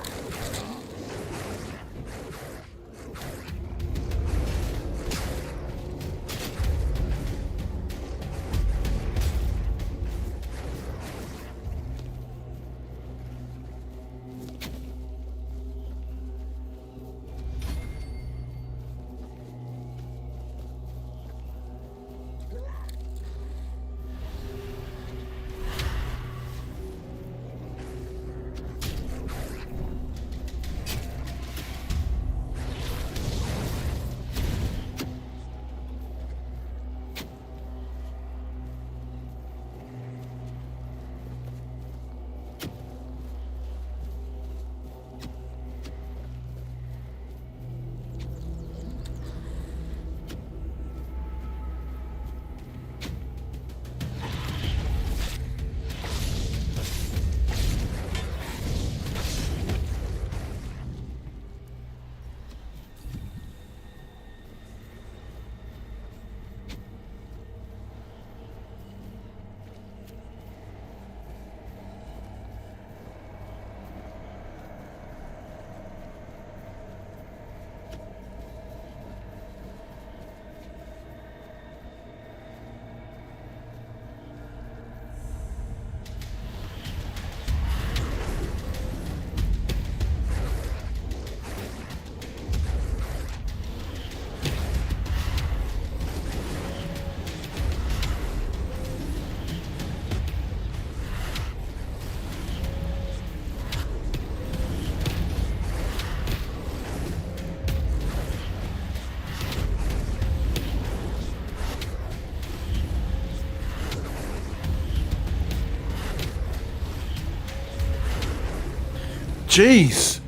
Jeez!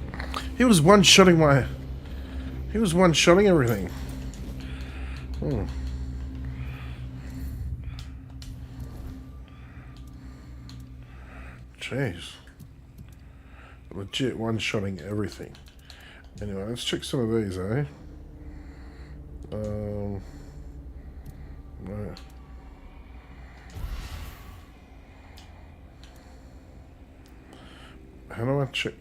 He was one-shotting my... He was one-shotting everything. Hmm. Jeez. Legit one-shotting everything. Anyway, let's check some of these, eh? No. How do I check?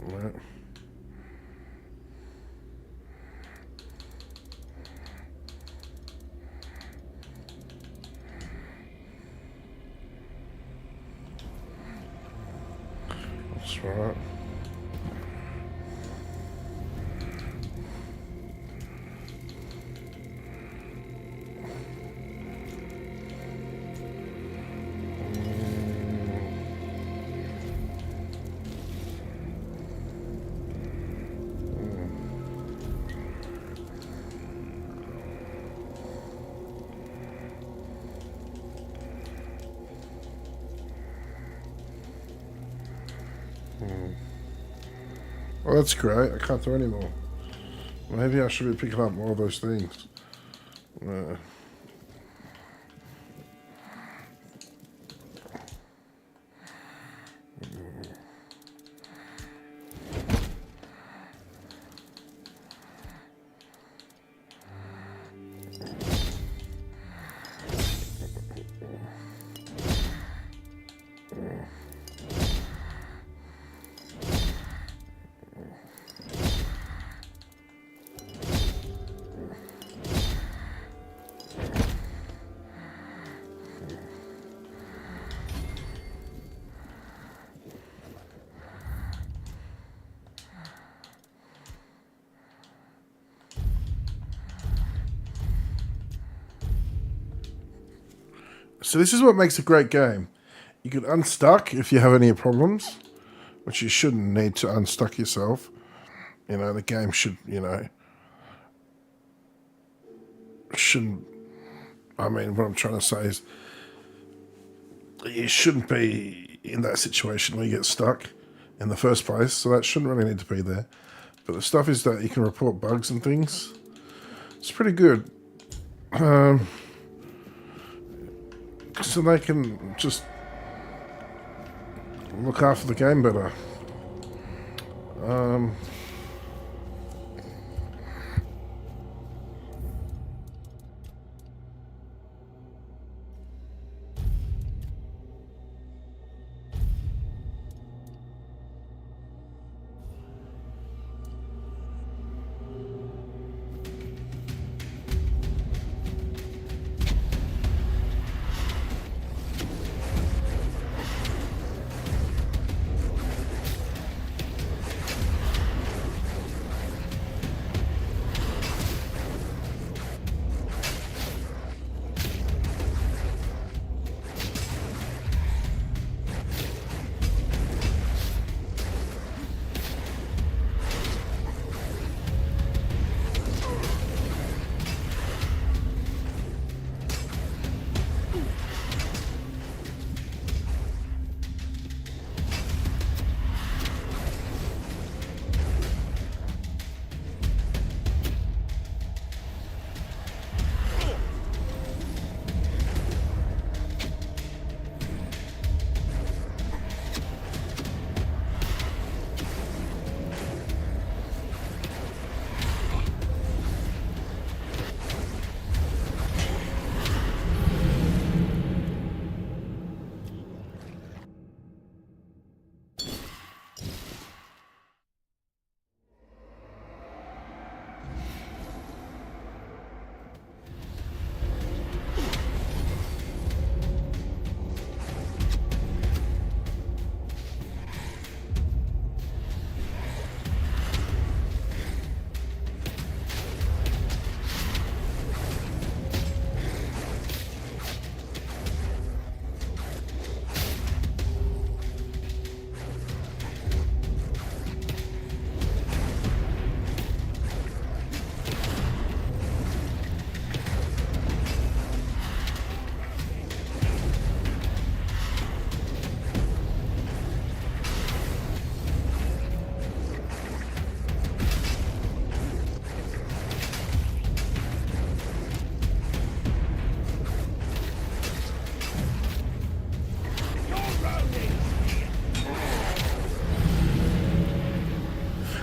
No. That's right. Well, that's great. I can't do any more. Maybe I should be picking up more of those things. So this is what makes a great game. You can unstuck if you have any problems, which you shouldn't need to unstuck yourself. You know, the game should, you know, shouldn't, I mean, what I'm trying to say is you shouldn't be in that situation where you get stuck in the first place, so that shouldn't really need to be there. But the stuff is that you can report bugs and things. It's pretty good. So they can just look after the game better.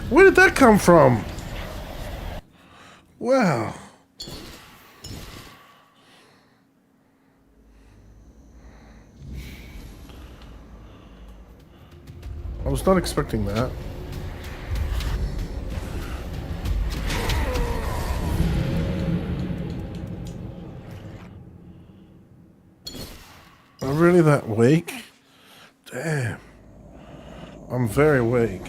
Where did that come from? Wow. I was not expecting that. I'm really that weak? Damn. I'm very weak.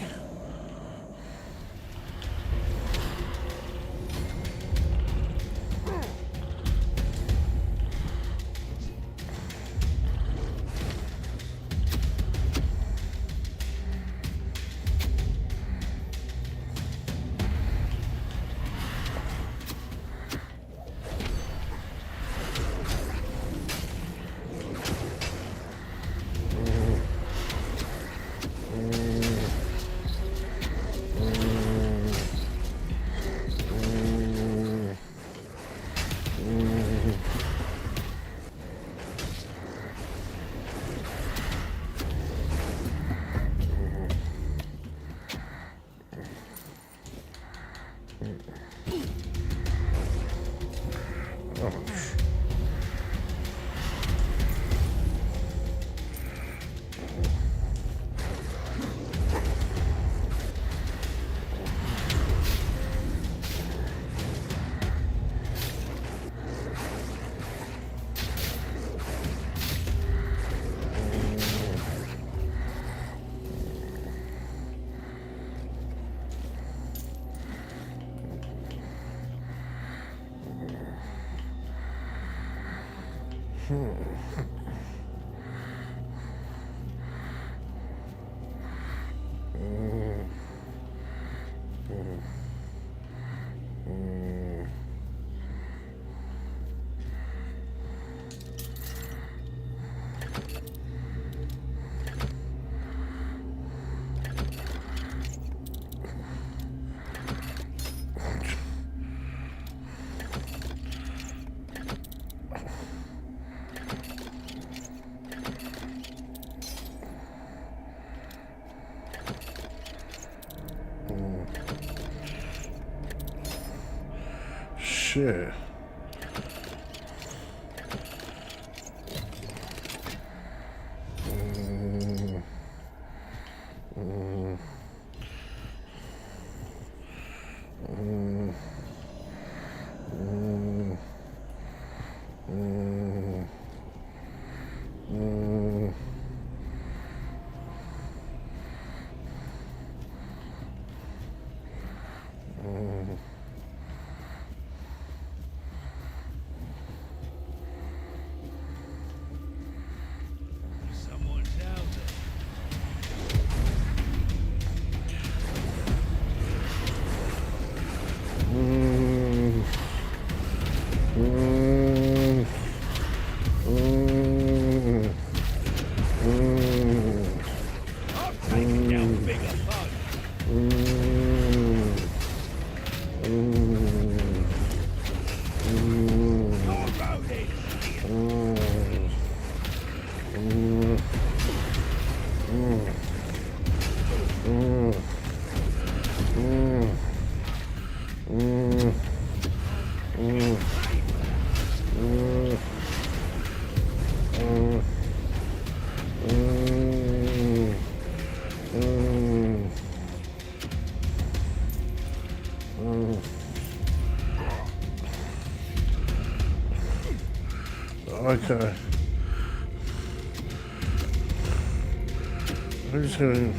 Shit. Someone's out there. I'm taking down bigger bugs. More rodents. Okay. I'm just gonna.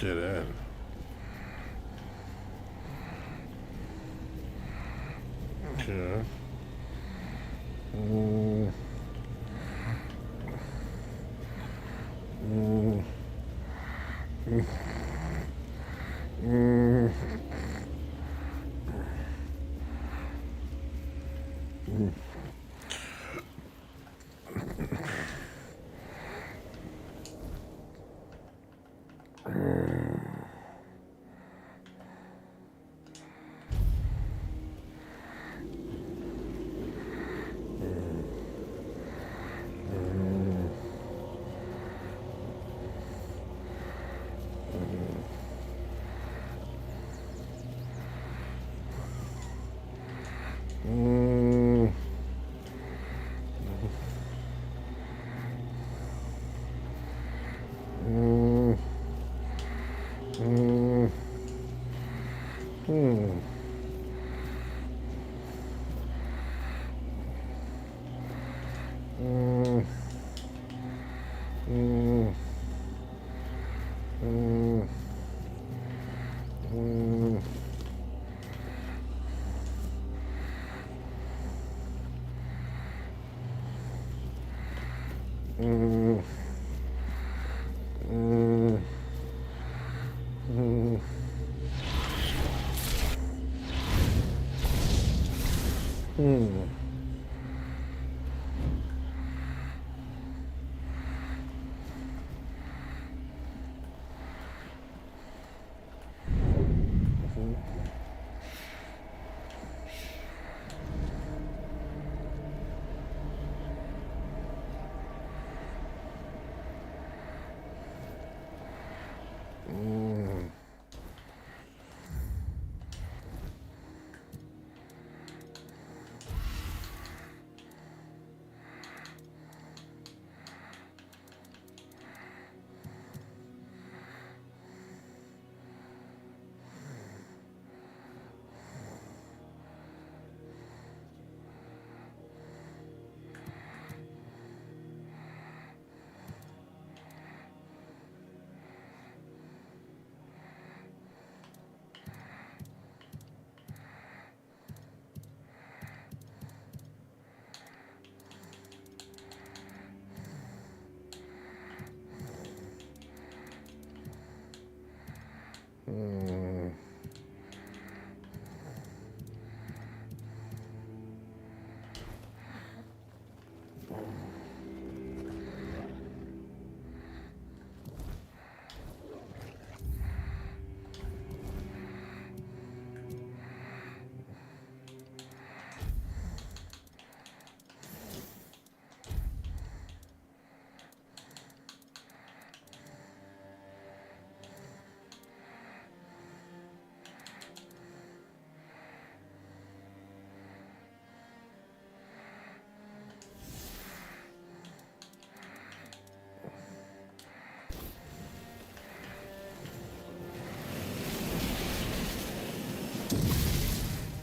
Get in. Okay. Mm. Mm. Mm. Mm. Mm. Mm. Mm. Mm.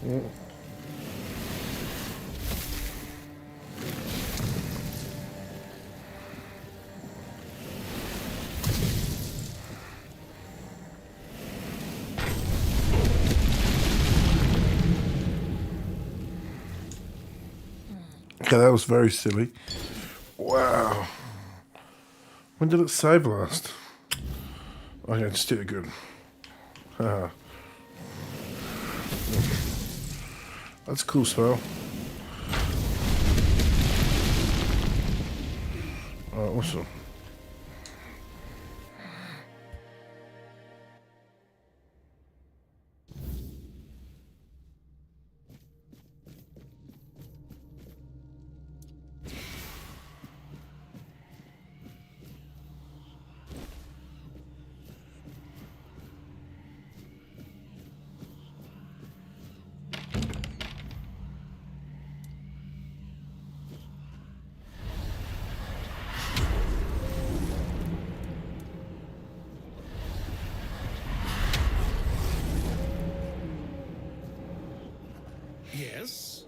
Mm. Okay, that was very silly. Wow. When did it save last? Okay, it's still good. Haha. That's a cool spell. Oh, awesome. Yes?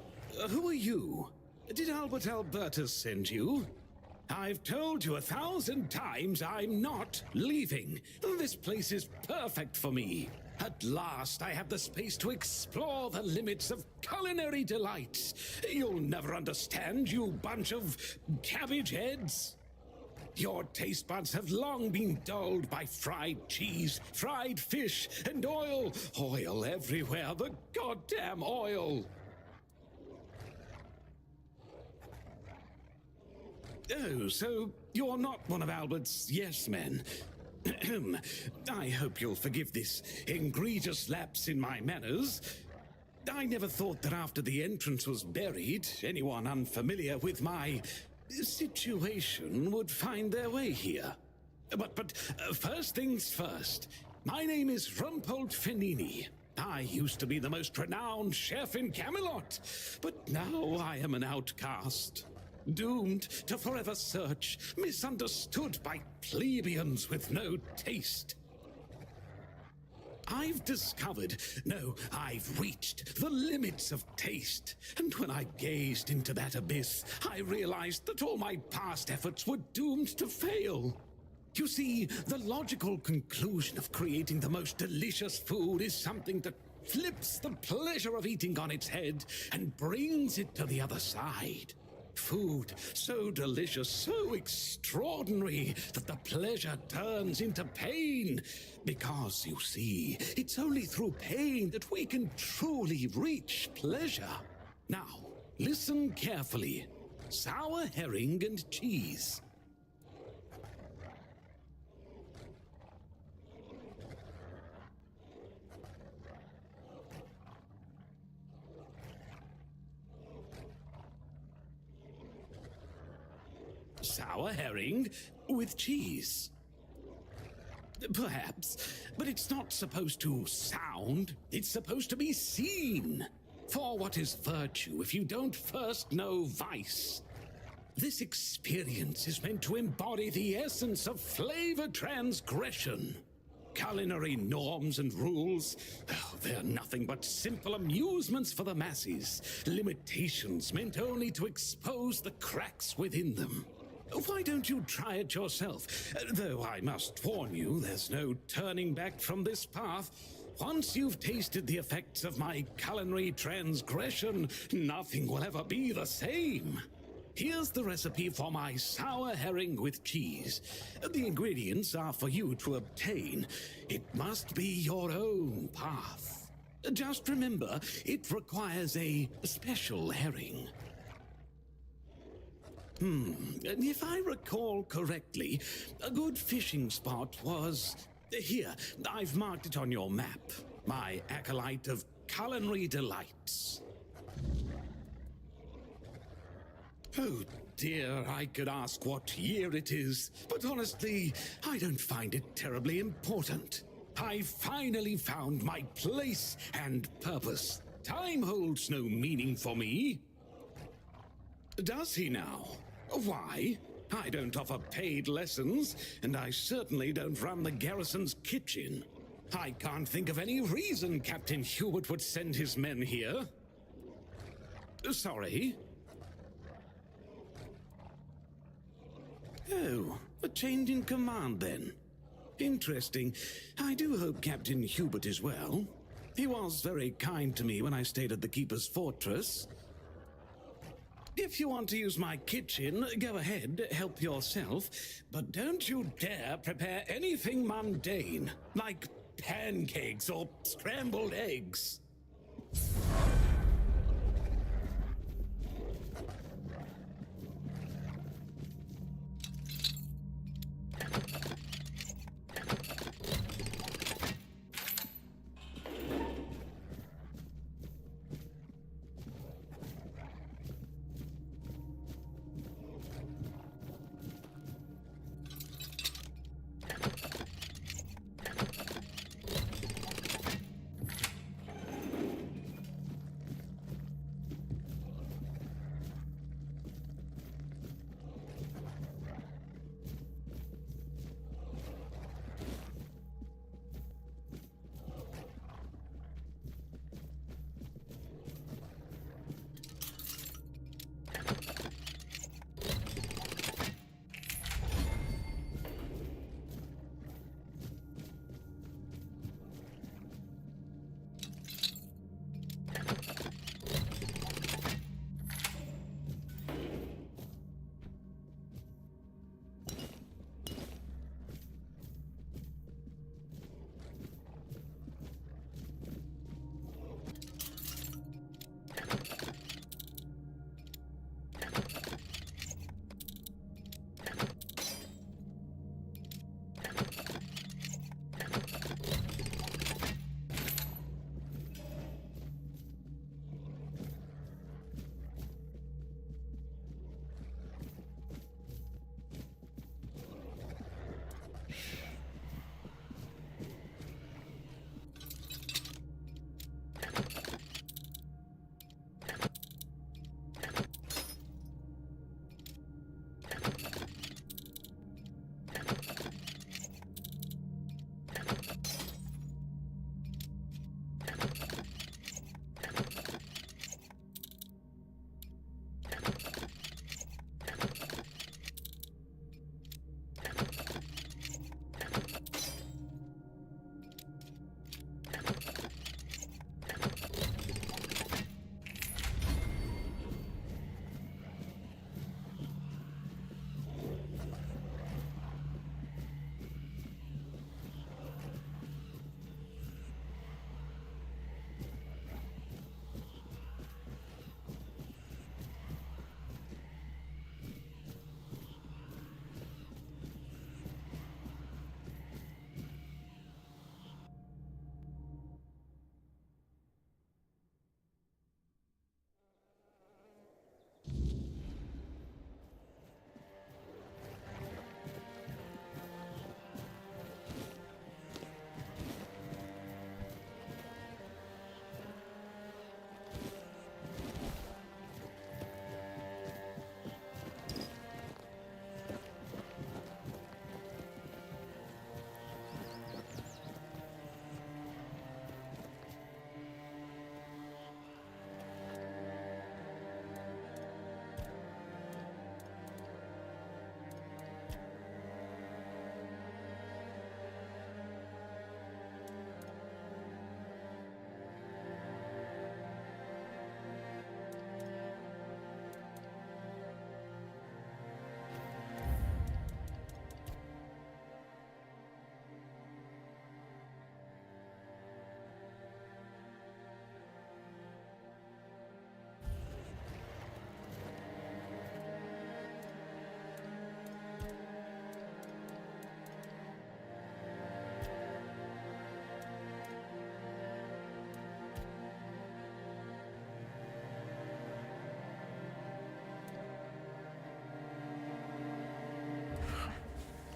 Who are you? Did Albert Albertus send you? I've told you 1,000 times I'm not leaving. This place is perfect for me. At last, I have the space to explore the limits of culinary delights. You'll never understand, you bunch of cabbage heads. Your taste buds have long been dulled by fried cheese, fried fish, and oil. Oil everywhere, the goddamn oil. Oh, so you're not one of Albert's yes men. I hope you'll forgive this egregious lapse in my manners. I never thought that after the entrance was buried, anyone unfamiliar with my situation would find their way here. But first things first. My name is Rumpold Fenini. I used to be the most renowned chef in Camelot, but now I am an outcast. Doomed to forever search, misunderstood by plebeians with no taste. I've discovered, no, I've reached the limits of taste. And when I gazed into that abyss, I realized that all my past efforts were doomed to fail. You see, the logical conclusion of creating the most delicious food is something that flips the pleasure of eating on its head and brings it to the other side. Food so delicious, so extraordinary, that the pleasure turns into pain. Because, you see, it's only through pain that we can truly reach pleasure. Now, listen carefully. Sour herring and cheese. Sour herring with cheese. Perhaps, but it's not supposed to sound, it's supposed to be seen. For what is virtue if you don't first know vice? This experience is meant to embody the essence of flavor transgression. Culinary norms and rules, they're nothing but simple amusements for the masses, limitations meant only to expose the cracks within them. Why don't you try it yourself? Though I must warn you, there's no turning back from this path. Once you've tasted the effects of my culinary transgression, nothing will ever be the same. Here's the recipe for my sour herring with cheese. The ingredients are for you to obtain. It must be your own path. Just remember, it requires a special herring. If I recall correctly, a good fishing spot was... Here, I've marked it on your map. My acolyte of culinary delights. Oh dear, I could ask what year it is, but honestly, I don't find it terribly important. I finally found my place and purpose. Time holds no meaning for me. Does he now? Why? I don't offer paid lessons, and I certainly don't run the garrison's kitchen. I can't think of any reason Captain Hubert would send his men here. Sorry? Oh, a change in command then. Interesting. I do hope Captain Hubert is well. He was very kind to me when I stayed at the Keeper's Fortress. If you want to use my kitchen, go ahead, help yourself. But don't you dare prepare anything mundane, like pancakes or scrambled eggs.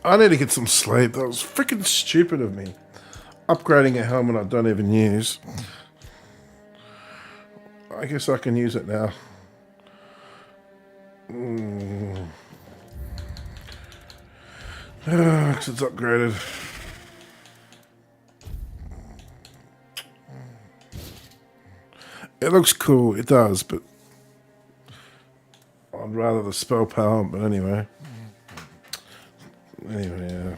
I need to get some sleep. That was freaking stupid of me. Upgrading a helmet I don't even use. I guess I can use it now. Because it's upgraded. It looks cool, it does, but I'd rather the spell power, but anyway. Anyway, yeah.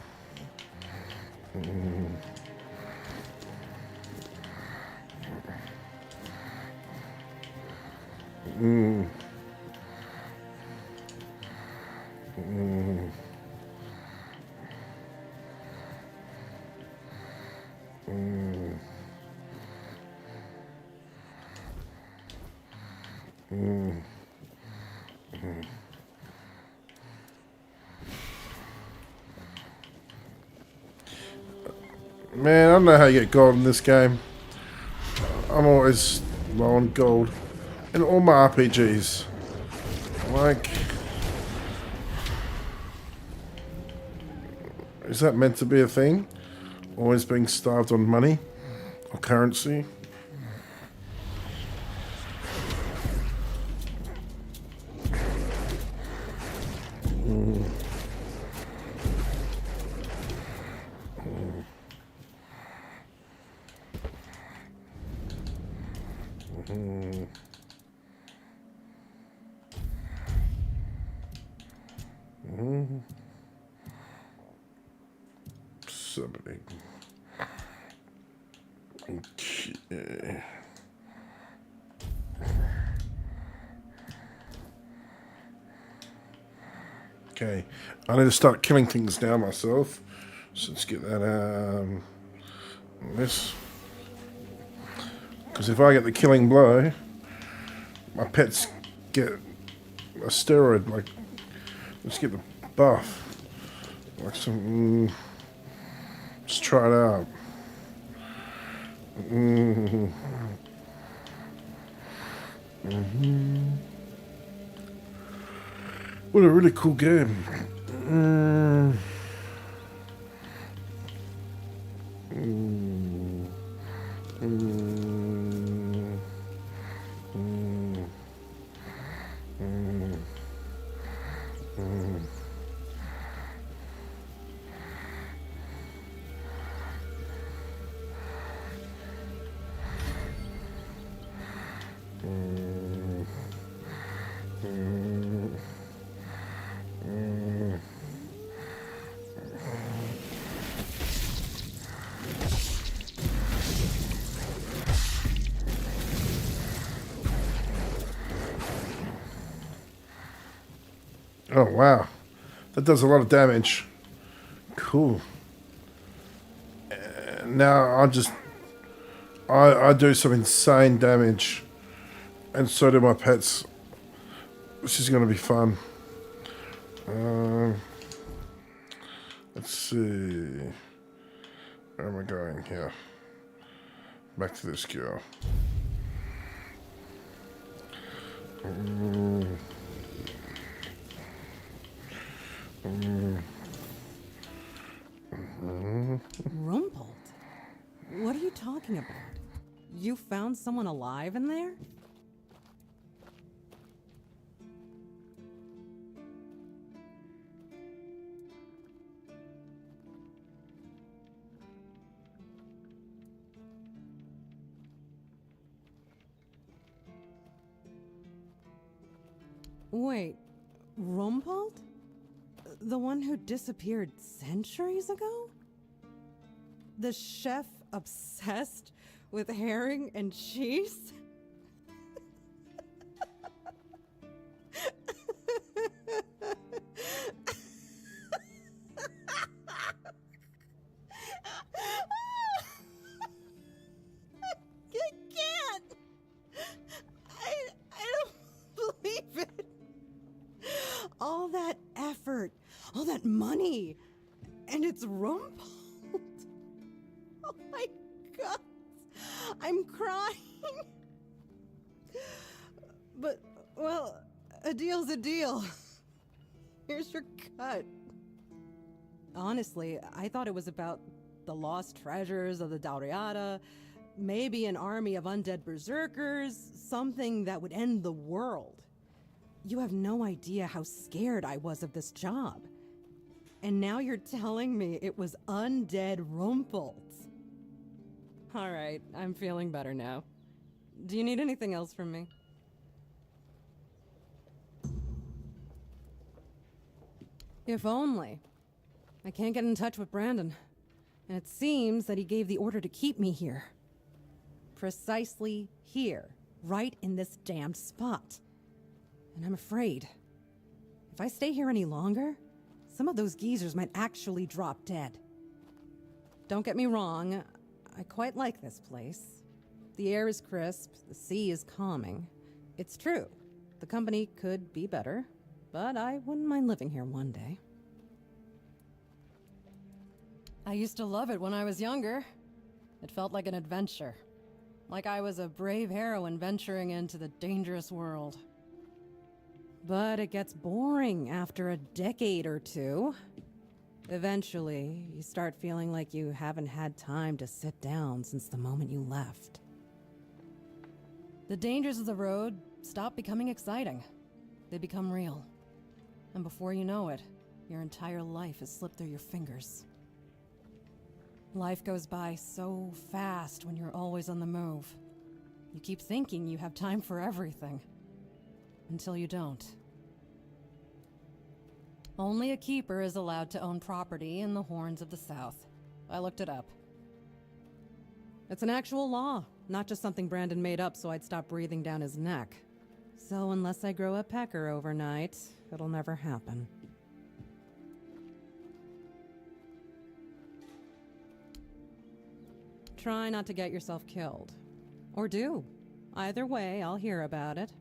Man, I don't know how you get gold in this game. I'm always low on gold in all my RPGs. Like, is that meant to be a thing? Always being starved on money or currency? Somebody. Okay. Okay, I need to start killing things now myself. So let's get that, this. Because if I get the killing blow, my pets get a steroid, like, let's get the buff. Like some, let's try it out. What a really cool game. Oh wow, that does a lot of damage. Cool. Now I do some insane damage, and so do my pets. This is going to be fun. Let's see. Where am I going here? Back to this girl. Rumpled? What are you talking about? You found someone alive in there? Wait, Rumpled? The one who disappeared centuries ago? The chef obsessed with herring and cheese? I can't! I don't believe it! All that effort, all that money, and it's Rumpled. Oh my God, I'm crying. But, well, a deal's a deal. Here's your cut. Honestly, I thought it was about the lost treasures of the Dauriata, maybe an army of undead berserkers, something that would end the world. You have no idea how scared I was of this job. And now you're telling me it was undead Rumpels. All right, I'm feeling better now. Do you need anything else from me? If only. I can't get in touch with Brandon. And it seems that he gave the order to keep me here. Precisely here. Right in this damned spot. And I'm afraid. If I stay here any longer, some of those geezers might actually drop dead. Don't get me wrong, I quite like this place. The air is crisp, the sea is calming. It's true, the company could be better, but I wouldn't mind living here one day. I used to love it when I was younger. It felt like an adventure. Like I was a brave heroine venturing into the dangerous world. But it gets boring after a decade or two. Eventually, you start feeling like you haven't had time to sit down since the moment you left. The dangers of the road stop becoming exciting. They become real. And before you know it, your entire life has slipped through your fingers. Life goes by so fast when you're always on the move. You keep thinking you have time for everything. Until you don't. Only a keeper is allowed to own property in the Horns of the South. I looked it up. It's an actual law, not just something Brandon made up so I'd stop breathing down his neck. So unless I grow a pecker overnight, it'll never happen. Try not to get yourself killed. Or do. Either way, I'll hear about it.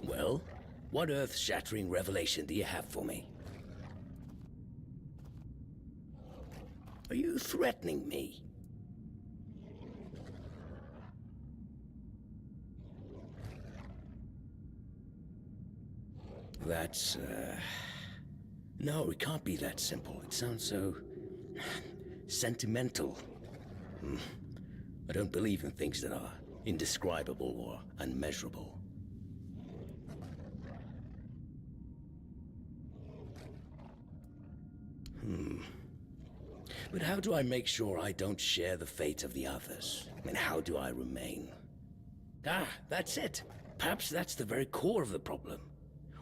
Well, what earth-shattering revelation do you have for me? Are you threatening me? That's, No, it can't be that simple. It sounds so... sentimental. I don't believe in things that are indescribable or unmeasurable. But how do I make sure I don't share the fate of the others? And how do I remain? Ah, that's it. Perhaps that's the very core of the problem.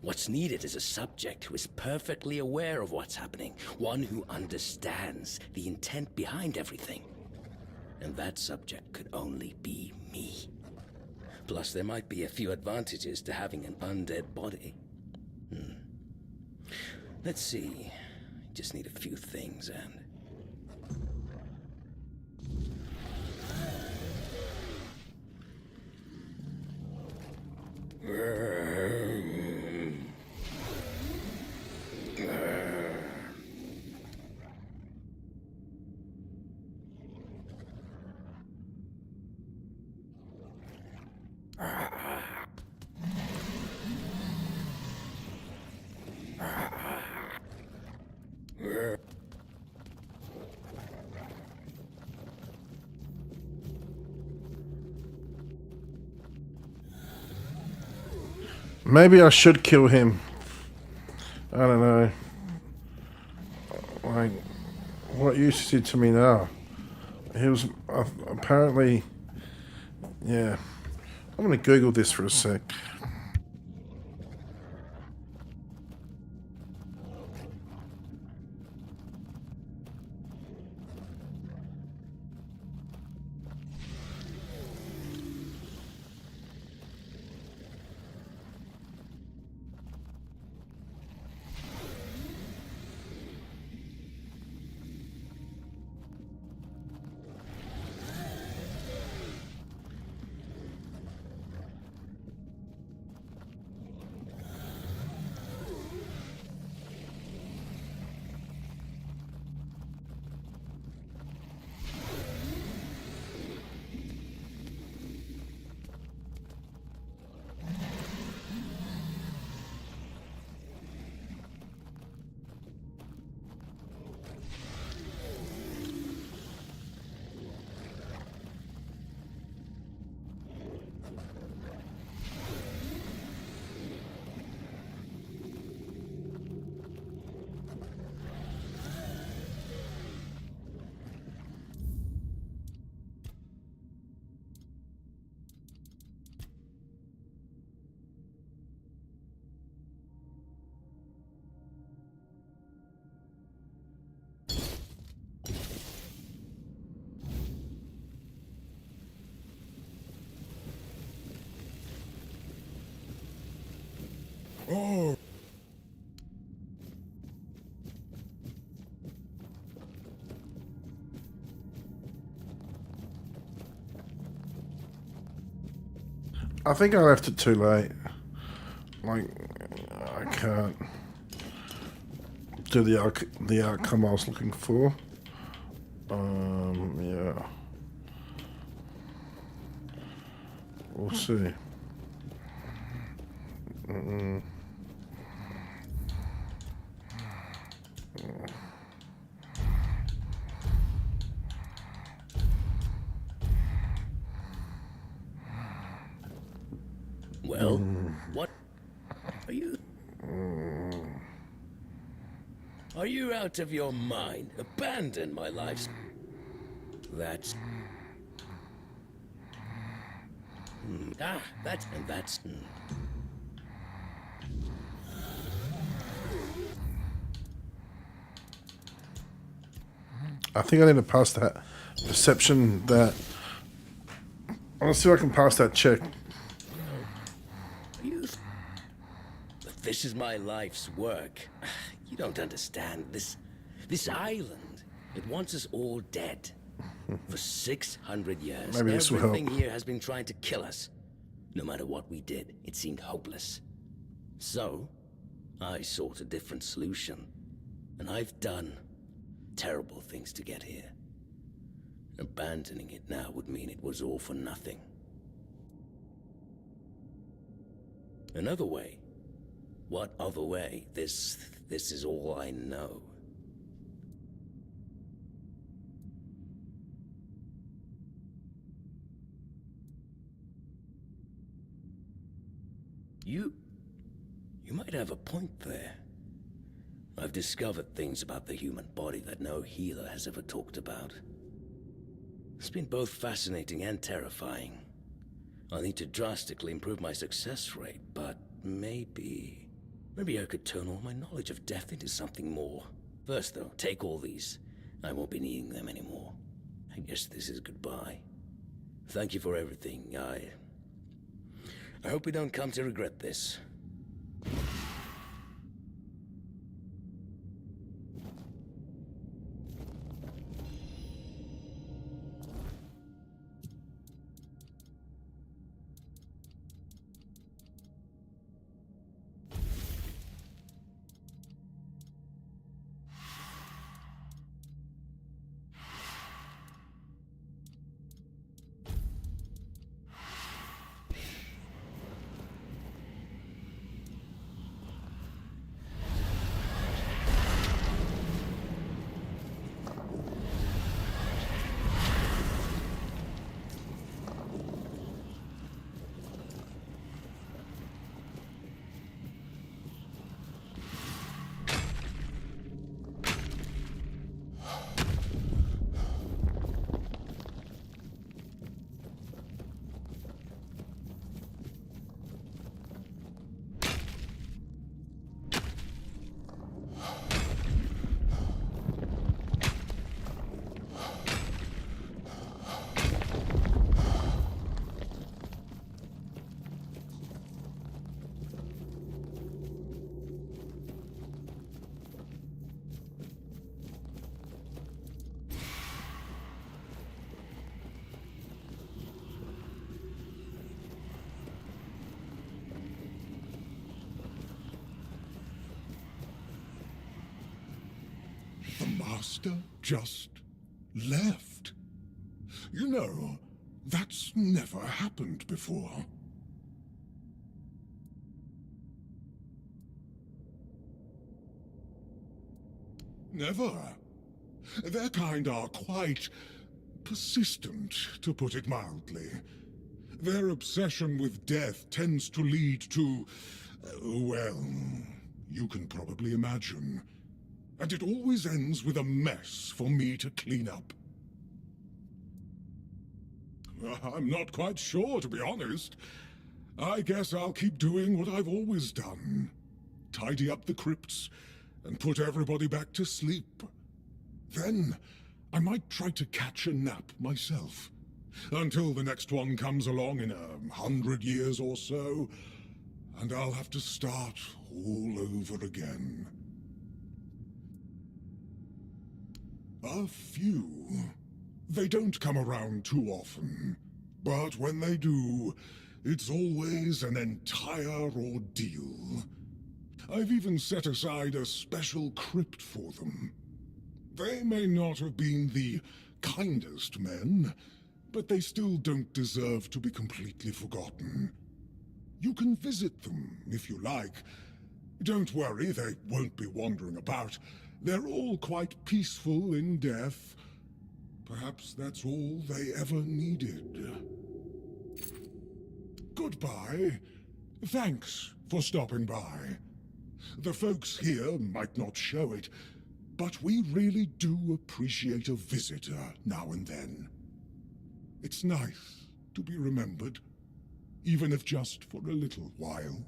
What's needed is a subject who is perfectly aware of what's happening, one who understands the intent behind everything. And that subject could only be me. Plus, there might be a few advantages to having an undead body. Let's see. Just need a few things and... Maybe I should kill him. I don't know. Like, what use is he to me now? He was apparently... Yeah. I'm going to Google this for a sec. Oh. I think I left it too late. Like, I can't do the outcome I was looking for. Yeah. We'll see. Well, what are you? Are you out of your mind? Abandon my life. That's... that's... I think I need to pass that perception that... I want to see if I can pass that check. But this is my life's work. You don't understand. This island, it wants us all dead. For 600 years, Maybe this will help. everything here has been trying to kill us. No matter what we did, it seemed hopeless. So, I sought a different solution. And I've done terrible things to get here. Abandoning it now would mean it was all for nothing. Another way What other way? This is all I know. You might have a point there. I've discovered things about the human body that no healer has ever talked about. It's been both fascinating and terrifying. I'll need to drastically improve my success rate, but maybe I could turn all my knowledge of death into something more. First though, take all these. I won't be needing them anymore. I guess this is goodbye. Thank you for everything. I hope we don't come to regret this. The Master just left. You know, that's never happened before. Never. Their kind are quite persistent, to put it mildly. Their obsession with death tends to lead to, well, you can probably imagine. And it always ends with a mess for me to clean up. I'm not quite sure, to be honest. I guess I'll keep doing what I've always done. Tidy up the crypts and put everybody back to sleep. Then I might try to catch a nap myself. Until the next one comes along in 100 years or so, and I'll have to start all over again. A few. They don't come around too often. But when they do, it's always an entire ordeal. I've even set aside a special crypt for them. They may not have been the kindest men, but they still don't deserve to be completely forgotten. You can visit them if you like. Don't worry, they won't be wandering about. They're all quite peaceful in death. Perhaps that's all they ever needed. Goodbye. Thanks for stopping by. The folks here might not show it, but we really do appreciate a visitor now and then. It's nice to be remembered, even if just for a little while.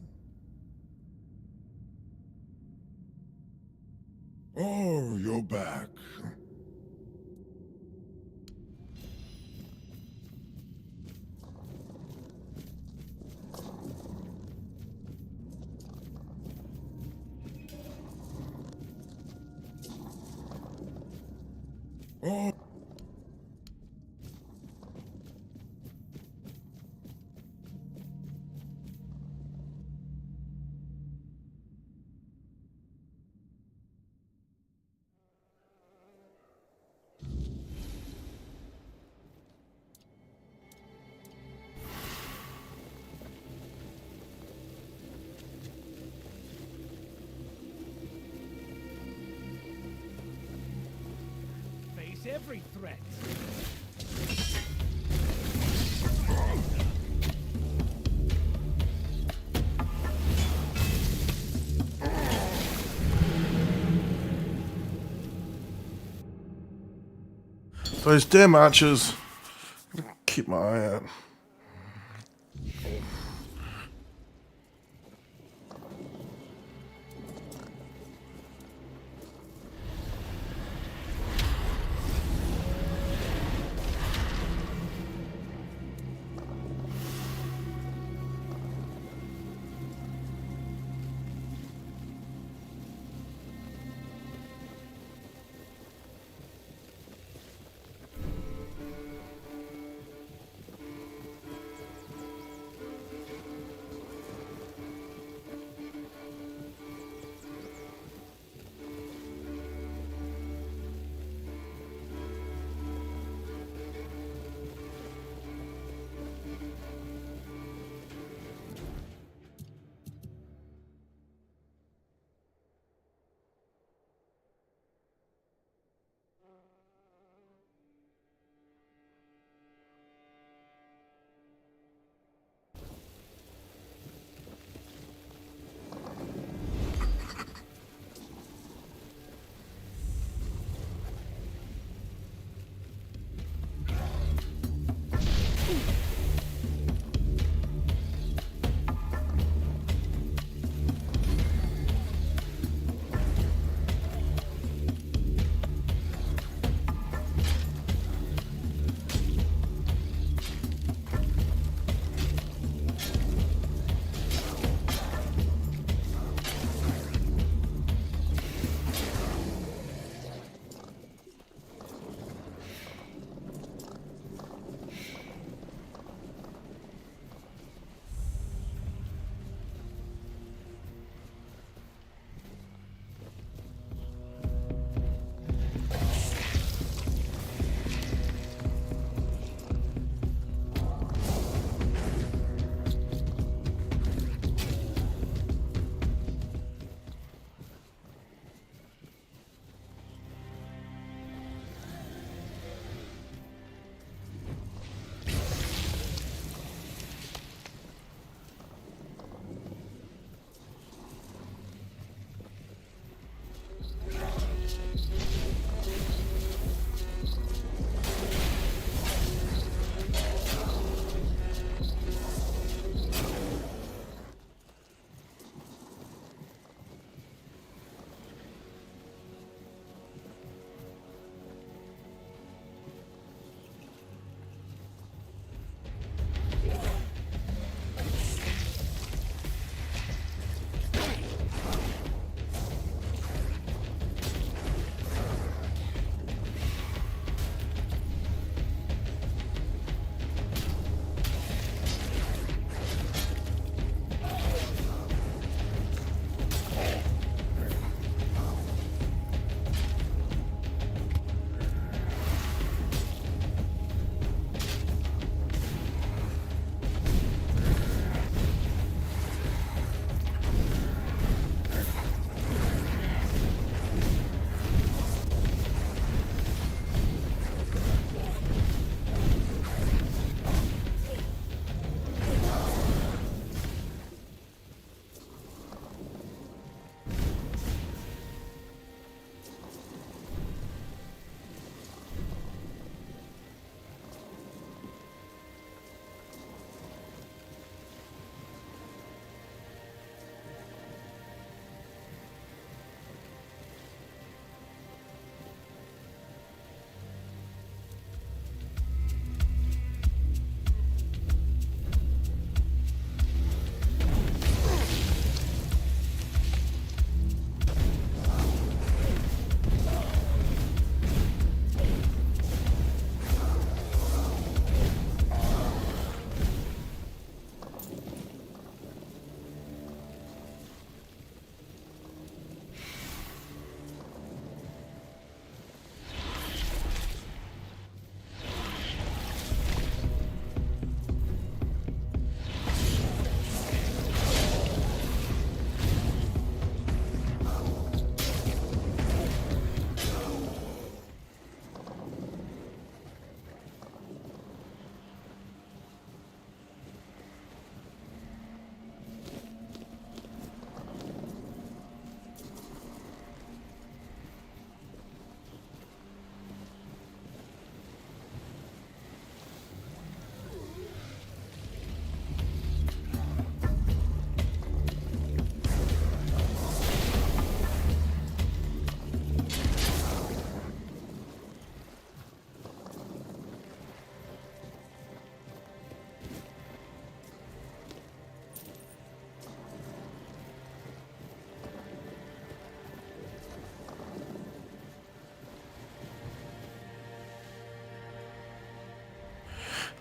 Oh, you're back. Oh. every threat. Those damn archers. Keep my eye out.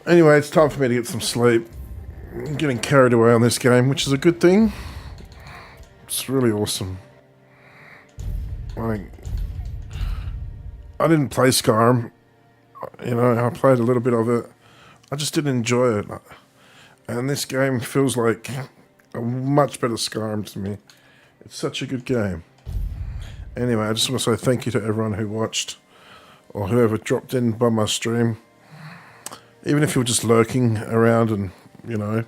Anyway, it's time for me to get some sleep. I'm getting carried away on this game, which is a good thing. It's really awesome. Like, I didn't play Skyrim. You know, I played a little bit of it. I just didn't enjoy it. And this game feels like a much better Skyrim to me. It's such a good game. Anyway, I just want to say thank you to everyone who watched or whoever dropped in by my stream. Even if you were just lurking around and, you know,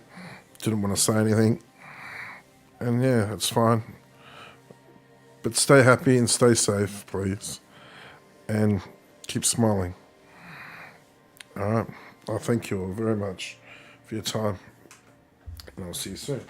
didn't want to say anything. And yeah, it's fine. But stay happy and stay safe, please. And keep smiling. Alright. I thank you all very much for your time. And I'll see you soon.